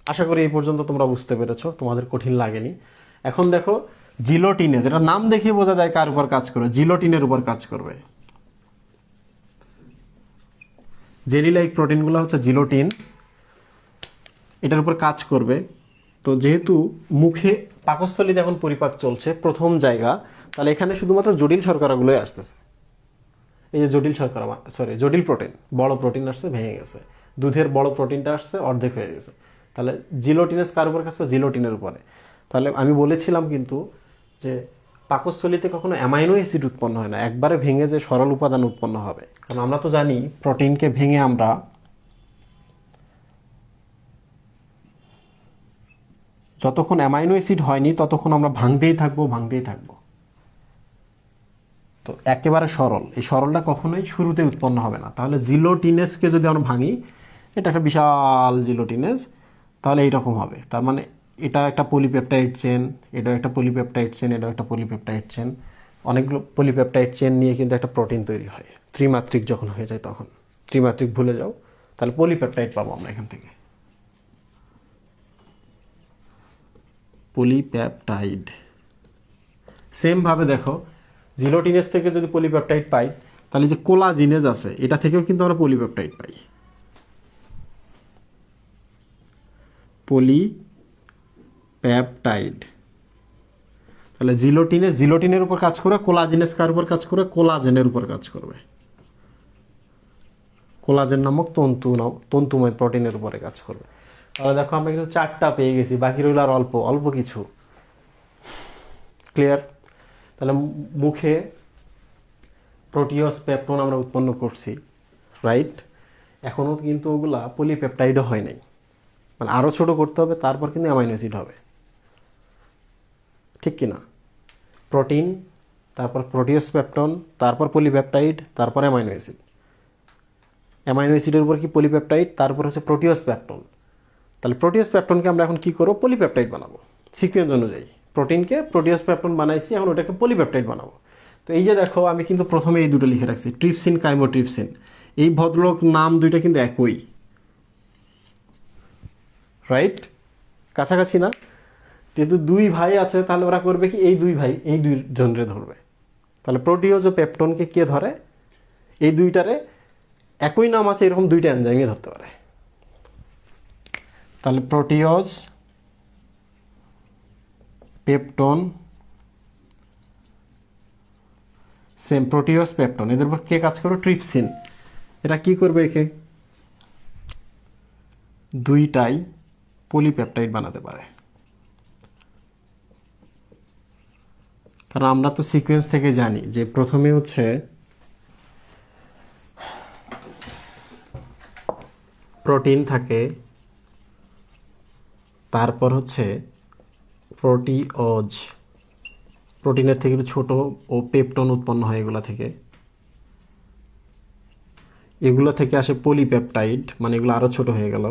আশা করি এই পর্যন্ত তোমরা বুঝতে পেরেছো, তোমাদের কঠিন লাগেনি। এখন দেখো জিলোটিনেজ, এটা নাম দেখে বোঝা যায় কার উপর কাজ করবে, জিলোটিনের উপর কাজ করবে। জেলি লাইক প্রোটিনগুলো হচ্ছে জিলোটিন, এটার উপর কাজ করবে। তো যেহেতু মুখে পাকস্থলীতে এখন পরিপাক চলছে প্রথম জায়গা, তাহলে এখানে শুধুমাত্র জটিল শর্করাগুলোই আসতেছে। এই যে জটিল শর্করা, সরি জটিল প্রোটিন, বড় প্রোটিন আসছে ভেঙে গেছে, দুধের বড় প্রোটিনটা আসছে অর্ধেক হয়ে গেছে। তাহলে জিলোটিনেজ কার উপর কাজ করে, জিলোটিনের উপরে। তাহলে আমি বলেছিলাম কিন্তু যে পাকস্থলীতে কখনো অ্যামাইনো অ্যাসিড উৎপন্ন হয় না, একবারে ভেঙে যে সরল উপাদান উৎপন্ন হবে। কারণ আমরা তো জানি প্রোটিনকে ভেঙে আমরা যতক্ষণ অ্যামাইনো অ্যাসিড হয়নি ততক্ষণ আমরা ভাঙতেই থাকবো, ভাঙতেই থাকবো। তো একেবারে সরল, এই সরলটা কখনোই শুরুতে উৎপন্ন হবে না। তাহলে জিলোটিনেসকে যদি আমরা ভাঙি, এটা একটা বিশাল জিলোটিনেস, তাহলে এইরকম হবে। তার মানে এটা একটা পলিপেপটাইড চেন, এটাও একটা পলিপেপটাইড চেন, এটাও একটা পলিপেপটাইড চেন, অনেকগুলো পলিপেপটাইড চেন নিয়ে কিন্তু একটা প্রোটিন তৈরি হয়। ত্রিমাত্রিক যখন হয়ে যায় তখন, ত্রিমাত্রিক ভুলে যাও, তাহলে পলিপেপটাইড পাবো আমরা এখান থেকে, পলিপেপটাইড। সেমভাবে দেখো জিলোটিনেজ থেকে যদি পলিপেপটাইড পাই, তাহলে যে কোলাজিনেজ আছে এটা থেকেও কিন্তু আমরা পলিপেপটাইড পাই, পলিপেপটাইড। তাহলে জিলোটিনেজ জিলোটিনের উপর কাজ করে, কোলাজিনেজ কার উপর কাজ করে, কোলাজেনের উপর কাজ করবে, কোলাজেন নামক তন্তুময় প্রোটিনের উপরে কাজ করবে। তাহলে দেখো আমরা কিন্তু 4টা পেয়ে গেছি, বাকি রইল আর অল্প অল্প কিছু। ক্লিয়ার? তাহলে মুখে প্রোটিওস পেপটন আমরা উৎপন্ন করছি, রাইট? এখনও কিন্তু ওগুলা পলিপেপটাইডও হয় নাই, মানে আরও ছোট করতে হবে, তারপর কিন্তু অ্যামাইনো অ্যাসিড হবে, ঠিক কি না? প্রোটিন, তারপর প্রোটিওস পেপটন, তারপর পলিপেপটাইড, তারপর অ্যামাইনো অ্যাসিড। অ্যামাইনো অ্যাসিডের উপর কি পলিপেপটাইড, তারপর হচ্ছে প্রোটিওস পেপটন। তাহলে প্রোটিওস পেপটনকে আমরা এখন কি করবো, পলিপেপটাইড বানাবো সিকোয়েন্স অনুযায়ী। প্রোটিনকে প্রোটিওস পেপটন বানাইছি, এখন ওটাকে পলিপেপটাইড বানাবো। তো এই যে দেখো আমি কিন্তু প্রথমে এই দুটো লিখে রাখছি, ট্রিপসিন, কাইমোট্রিপসিন। এই ভদ্রলোক নাম দুইটা কিন্তু একই, রাইট? কাছাকাছি না? যেহেতু দুই ভাই আছে, তাহলে ওরা করবে কি, এই দুই ভাই এই দুই জনরে ধরবে। তাহলে প্রোটিওজ ও পেপটনকে কে ধরে, এই দুইটারে একই নাম আছে এরকম দুইটা এনজাইমে ধরতে পারে। তাহলে proteose, peptone, same proteose peptone, এদের উপর কে কাজ করবে, ট্রিপসিন। এরা কি করবে, একে দুইটাই পলিপেপটাইড বানাতে পারে। কারণ আমরা তো সিকোয়েন্স থেকে জানি যে প্রথমে হচ্ছে প্রোটিন থাকে, তারপর হচ্ছে প্রোটিওজ, প্রোটিনের থেকে একটু ছোট, ও পেপটন উৎপন্ন হয় এগুলা থেকে। এগুলো থেকে আসে পলিপেপটাইড, মানে এগুলো আরও ছোট হয়ে গেল।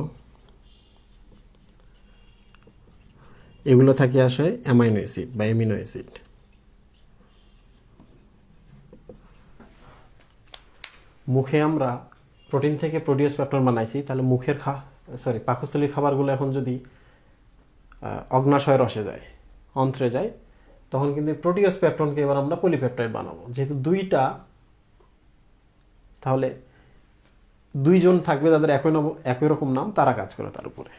এগুলো থেকে আসে অ্যামাইনো অ্যাসিড বা অ্যামিনো অ্যাসিড। মুখে আমরা প্রোটিন থেকে প্রোটিওস পেপটন বানাইছি, তাহলে মুখের পাকস্থলীর খাবারগুলো এখন যদি অগ্নাশয় রসে যায়, অন্ত্রে যায়, তখন কিন্তু প্রোটিওস পেপটনকে এবার আমরা পলিপেপটাইড বানাবো। যেহেতু দুইটা, তাহলে দুইজন থাকবে তাদের একই রকম নাম, তারা কাজ করে তার উপরে।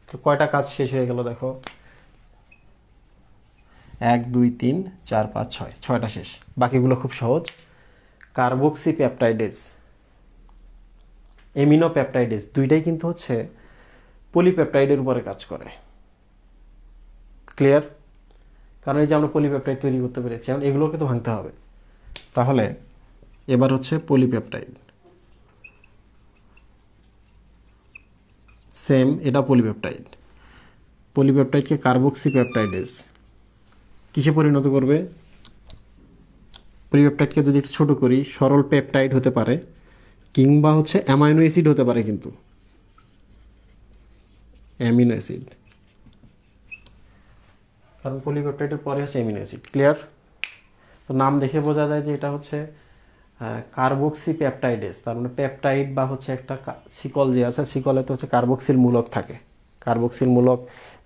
তো কয়টা কাজ শেষ হয়ে গেল দেখো, 1 2 3 4 5 6, 6টা শেষ। বাকিগুলো খুব সহজ। কার্বক্সি পেপটাইডেজ, এমিনো পেপটাইডেজ, দুইটাই কিন্তু হচ্ছে পলিপেপটাইডের উপরে কাজ করে। ক্লিয়ার? কারণ এই যে আমরা পলিপেপটাইড তৈরি করতে পেরেছি, এখন এগুলোকে তো ভাঙতে হবে। তাহলে এবার হচ্ছে পলিপেপটাইড, সেম এটা পলিপেপটাইড। পলিপেপটাইডকে কার্বক্সি পেপটাইডেজ কিসে পরিণত করবে, পলিপেপটাইডকে যদি একটু ছোটো করি, সরল পেপটাইড হতে পারে, কিংবা হচ্ছে অ্যামাইনো অ্যাসিড হতে পারে, কিন্তু অ্যামিনো অ্যাসিড, কারণ পলিপেপটাইডের পরে হচ্ছে অ্যামিনো অ্যাসিড। ক্লিয়ার? তো নাম দেখে বোঝা যায় যে এটা হচ্ছে কার্বক্সি পেপটাইডেস, তার মানে পেপটাইড বা হচ্ছে একটা শিকল যে আছে, শিকলে তো হচ্ছে কার্বক্সিল মূলক থাকে। কার্বক্সিল মূলক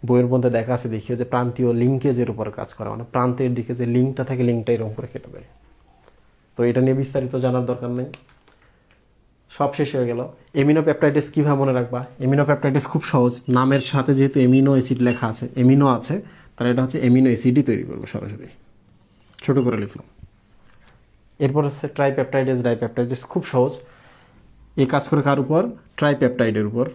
বইয়ের মধ্যে দেখা আছে, দেখিও যে প্রান্তীয় লিঙ্কেজের উপর কাজ করে, মানে প্রান্তের দিকে যে লিঙ্কটা থাকে লিঙ্কটা এরকম করে কেটে দেয়। তো এটা নিয়ে বিস্তারিত জানার দরকার নেই, সব শেষ হয়ে গেল। এমিনো পেপটাইটিস কীভাবে মনে রাখবা? এমিনো পেপটাইটিস খুব সহজ, নামের সাথে যেহেতু এমিনো অ্যাসিড লেখা আছে, এমিনো আছে, তাহলে এটা হচ্ছে এমিনো অ্যাসিডই তৈরি করবো সরাসরি, ছোট করে লিখলাম। এরপর হচ্ছে ট্রাইপেপটাইটিস, ডাইপেপটাইটিস খুব সহজ, এই কাজ করে কার উপর? ট্রাইপেপটাইডের উপর।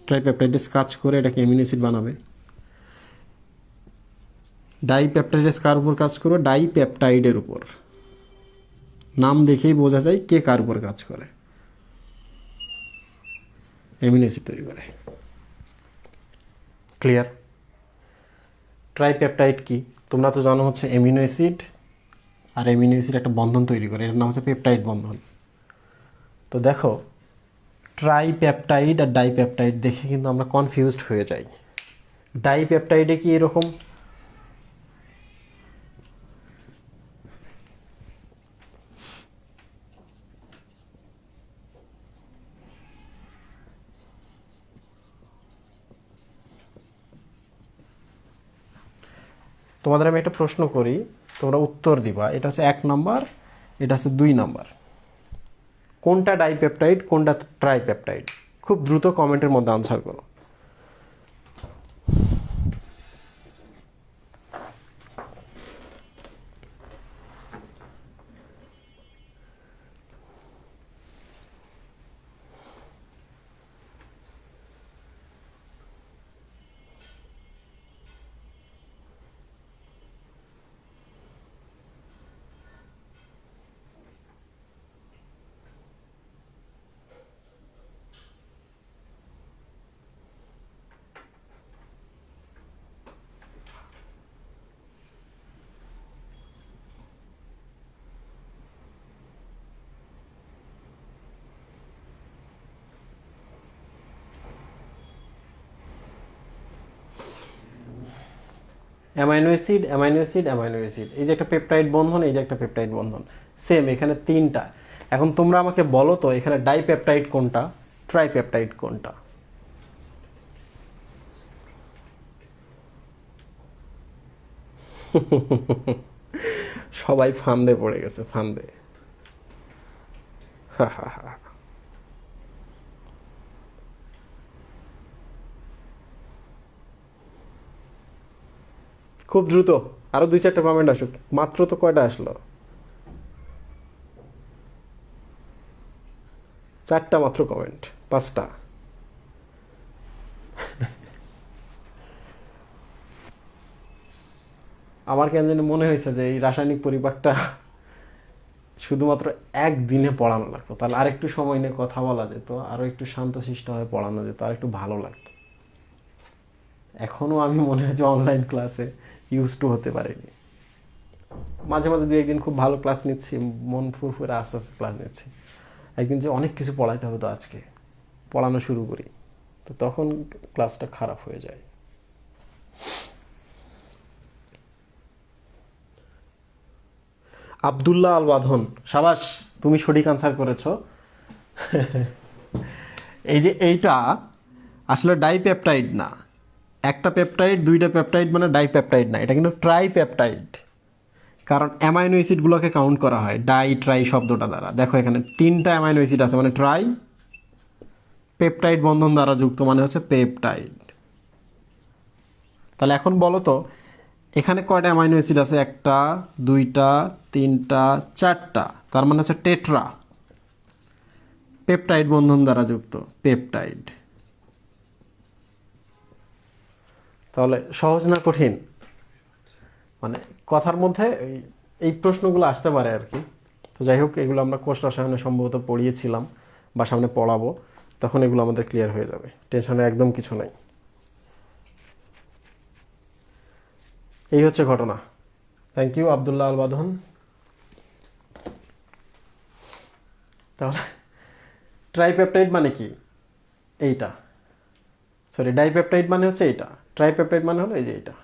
ট্রাইপেপটাইটিস কাজ করে এটাকে এমিনো অ্যাসিড বানাবে। ডাইপেপটাইটিস কার উপর কাজ করবে? ডাইপেপটাইডের উপর। নাম দেখেই বোঝা যায় কে কার উপর কাজ করে, অ্যামিনো অ্যাসিড তৈরি করে। ক্লিয়ার? ট্রাইপেপটাইড কি তোমরা তো জানো, হচ্ছে অ্যামিনো অ্যাসিড আর অ্যামিনো অ্যাসিড একটা বন্ধন তৈরি করে, এর নাম হচ্ছে পেপটাইড বন্ধন। তো দেখো, ট্রাইপেপটাইড আর ডাইপেপটাইড দেখে কিন্তু আমরা কনফিউজড হয়ে যাই। ডাইপেপটাইডে কি এরকম তোমাদের আমি একটা প্রশ্ন করি, তোমরা উত্তর দিবা। এটা হচ্ছে 1 নাম্বার, এটা হচ্ছে 2 নাম্বার। কোনটা ডাইপেপটাইড, কোনটা ট্রাইপেপটাইড? খুব দ্রুত কমেন্টের মধ্যে আনসার করো। Amino acid, amino acid, amino acid, এই যে একটা পেপটাইড বন্ধন, এই যে একটা পেপটাইড বন্ধন, সেম এখানে 3টা। এখন তোমরা আমাকে বলো তো এখানে ডাইপেপটাইড কোনটা, ট্রাইপেপটাইড কোনটা? সবাই ফান্দে পড়ে গেছে, ফান্দে। খুব দ্রুত আরো 2-4টা কমেন্ট আসুক, মাত্র তো কয়টা আসলো? 4টা মাত্র কমেন্ট, 5টা। আমার কেন জানি মনে হয়েছে যে এই রাসায়নিক পরিপাকটা শুধুমাত্র একদিনে পড়ানো লাগতো, তাহলে আরেকটু সময় নিয়ে কথা বলা যেত, আরো একটু শান্তশিষ্টভাবে পড়ানো যেত, আর একটু ভালো লাগতো। এখনো আমি মনে হয় যে অনলাইন ক্লাসে ইউজ টু হতে পারিনি। মাঝে মাঝে 2-1 দিন খুব ভালো ক্লাস নিচ্ছি, মন ফুরফুরে আস্তে আস্তে ক্লাস নিচ্ছি। একদিন যে অনেক কিছু পড়াইতে হবে, তো আজকে পড়ানো শুরু করি, তো তখন ক্লাসটা খারাপ হয়ে যায়। আব্দুল্লাহ আল বাঁধন, সাবাস, তুমি সঠিক আনসার করেছো। এই যে এইটা আসলে ডাইপেপটাইড না, একটা পেপটাইড 2টা পেপটাইড মানে ডাইপেপটাইড না, এটা কিন্তু ট্রাইপেপটাইড। কারণ অ্যামাইনো অ্যাসিডগুলোকে কাউন্ট করা হয় ডাই ট্রাই শব্দটা দ্বারা। দেখো এখানে 3টা অ্যামাইনো অ্যাসিড আছে, মানে ট্রাই পেপটাইড বন্ধন দ্বারা যুক্ত, মানে হচ্ছে পেপটাইড। তাহলে এখন বলো তো এখানে কয়টা অ্যামাইনো অ্যাসিড আছে? 1টা 2টা 3টা 4টা, তার মানে হচ্ছে টেট্রা, পেপটাইড বন্ধন দ্বারা যুক্ত পেপটাইড। তাহলে সহজ না কঠিন? মানে কথার মধ্যে এই প্রশ্নগুলো আসতে পারে আর কি। তো যাই হোক, এগুলো আমরা কোষ রসায়নে সম্ভবত পড়িয়েছিলাম বা সামনে পড়াবো, তখন এগুলো আমাদের ক্লিয়ার হয়ে যাবে, টেনশনের একদম কিছু নাই। এই হচ্ছে ঘটনা। থ্যাংক ইউ আব্দুল্লাহ আল বাঁধন। তাহলে ট্রাইপেপটাইড মানে কি? এইটা, সরি, ডাইপেপটাইড মানে হচ্ছে এইটা, ট্রাইপেপটাইড মানে হলো এই যে এইটা।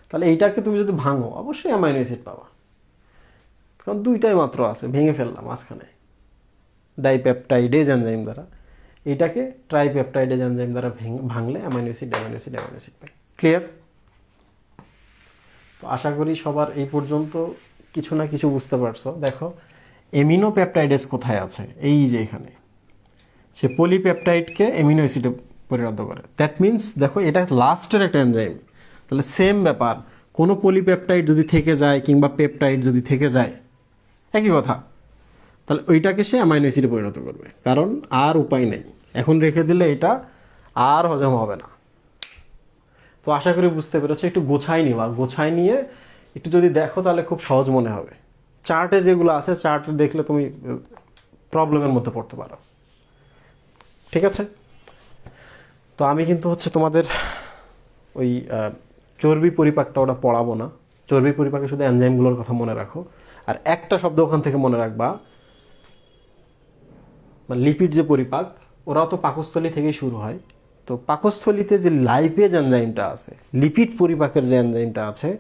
তাহলে এইটাকে তুমি যদি ভাঙো অবশ্যই অ্যামাইনো অ্যাসিড পাবা, কারণ দুইটাই মাত্র আছে, ভেঙে ফেললাম মাঝখানে ডাইপেপটাইডেজ এনজাইম দ্বারা, এটাকে ট্রাইপেপটাইডেজ এনজাইম দ্বারা ভাঙলে অ্যামাইনো অ্যাসিড পাই। ক্লিয়ার? তো আশা করি সবার এই পর্যন্ত কিছু না কিছু বুঝতে পারছো। দেখো এমিনো পেপটাইডেজ কোথায় আছে, এই যে এখানে, সে পলিপেপটাইডকে এমিনো অ্যাসিডে পরিণত করে। দ্যাট মিনস দেখো এটা লাস্টের একটা এনজাইম, তাহলে সেম ব্যাপার, কোনো পলিপেপটাইড যদি থেকে যায় কিংবা পেপটাইড যদি থেকে যায় একই কথা, তাহলে ওইটাকে সে অ্যামাইনো অ্যাসিডে পরিণত করবে, কারণ আর উপায় নেই, এখন রেখে দিলে এটা আর হজম হবে না। তো আশা করি বুঝতে পেরেছো, একটু গোছাই নিবা, গোছাই নিয়ে একটু যদি দেখো তাহলে খুব সহজ মনে হবে। চার্টে যেগুলো আছে, চার্টে দেখলে তুমি প্রবলেমের মধ্যে পড়তে পারো। ঠিক আছে? তো আমি কিন্তু হচ্ছে তোমাদের ওই চর্বি পরিপাকটা ওটা পড়াবো না, চর্বি পরিপাকে শুধু এনজাইমগুলোর কথা মনে রাখো। আর একটা শব্দ ওখান থেকে মনে রাখবা, মানে লিপিড যে পরিপাক, ওরাও তো পাকস্থলী থেকেই শুরু হয়। তো পাকস্থলীতে যে লাইপেজ এনজাইমটা আছে, লিপিড পরিপাকের যে এনজাইমটা আছে,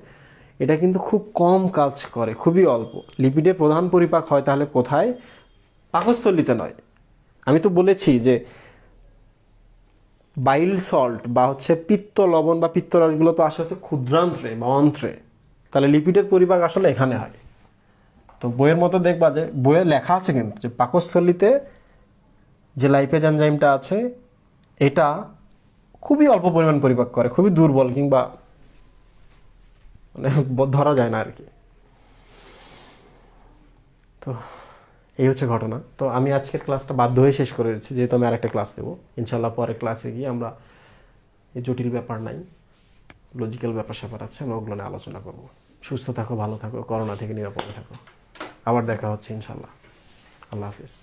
এটা কিন্তু খুব কম কাজ করে, খুবই অল্প। লিপিডের প্রধান পরিপাক হয় তাহলে কোথায়? পাকস্থলীতে নয়। আমি তো বলেছি যে বাইল সল্ট বা হচ্ছে পিত্ত লবণ বা পিত্তরসগুলো তো আসে হচ্ছে ক্ষুদ্রান্ত্রে বা অন্ত্রে, তাহলে লিপিডের পরিপাক আসলে এখানে হয়। তো বইয়ের মতো দেখবা যে বইয়ে লেখা আছে কিন্তু যে পাকস্থলীতে যে লাইপেজ এনজাইমটা আছে এটা খুবই অল্প পরিমাণ পরিপাক করে, খুবই দুর্বল, কিংবা মানে ধরা যায় না আর কি। তো এই হচ্ছে ঘটনা। তো আমি আজকের ক্লাসটা বাধ্য হয়ে শেষ করে দিচ্ছি, যেহেতু আমি আরেকটা ক্লাস দেবো ইনশাল্লাহ। পরের ক্লাসে গিয়ে আমরা এই জটিল ব্যাপার নাই, লজিক্যাল ব্যাপার স্যাপার আছে, আমরা ওগুলো নিয়ে আলোচনা করবো। সুস্থ থাকো, ভালো থাকো, করোনা থেকে নিরাপদে থাকো। আবার দেখা হচ্ছে ইনশাল্লাহ। আল্লাহ হাফিজ।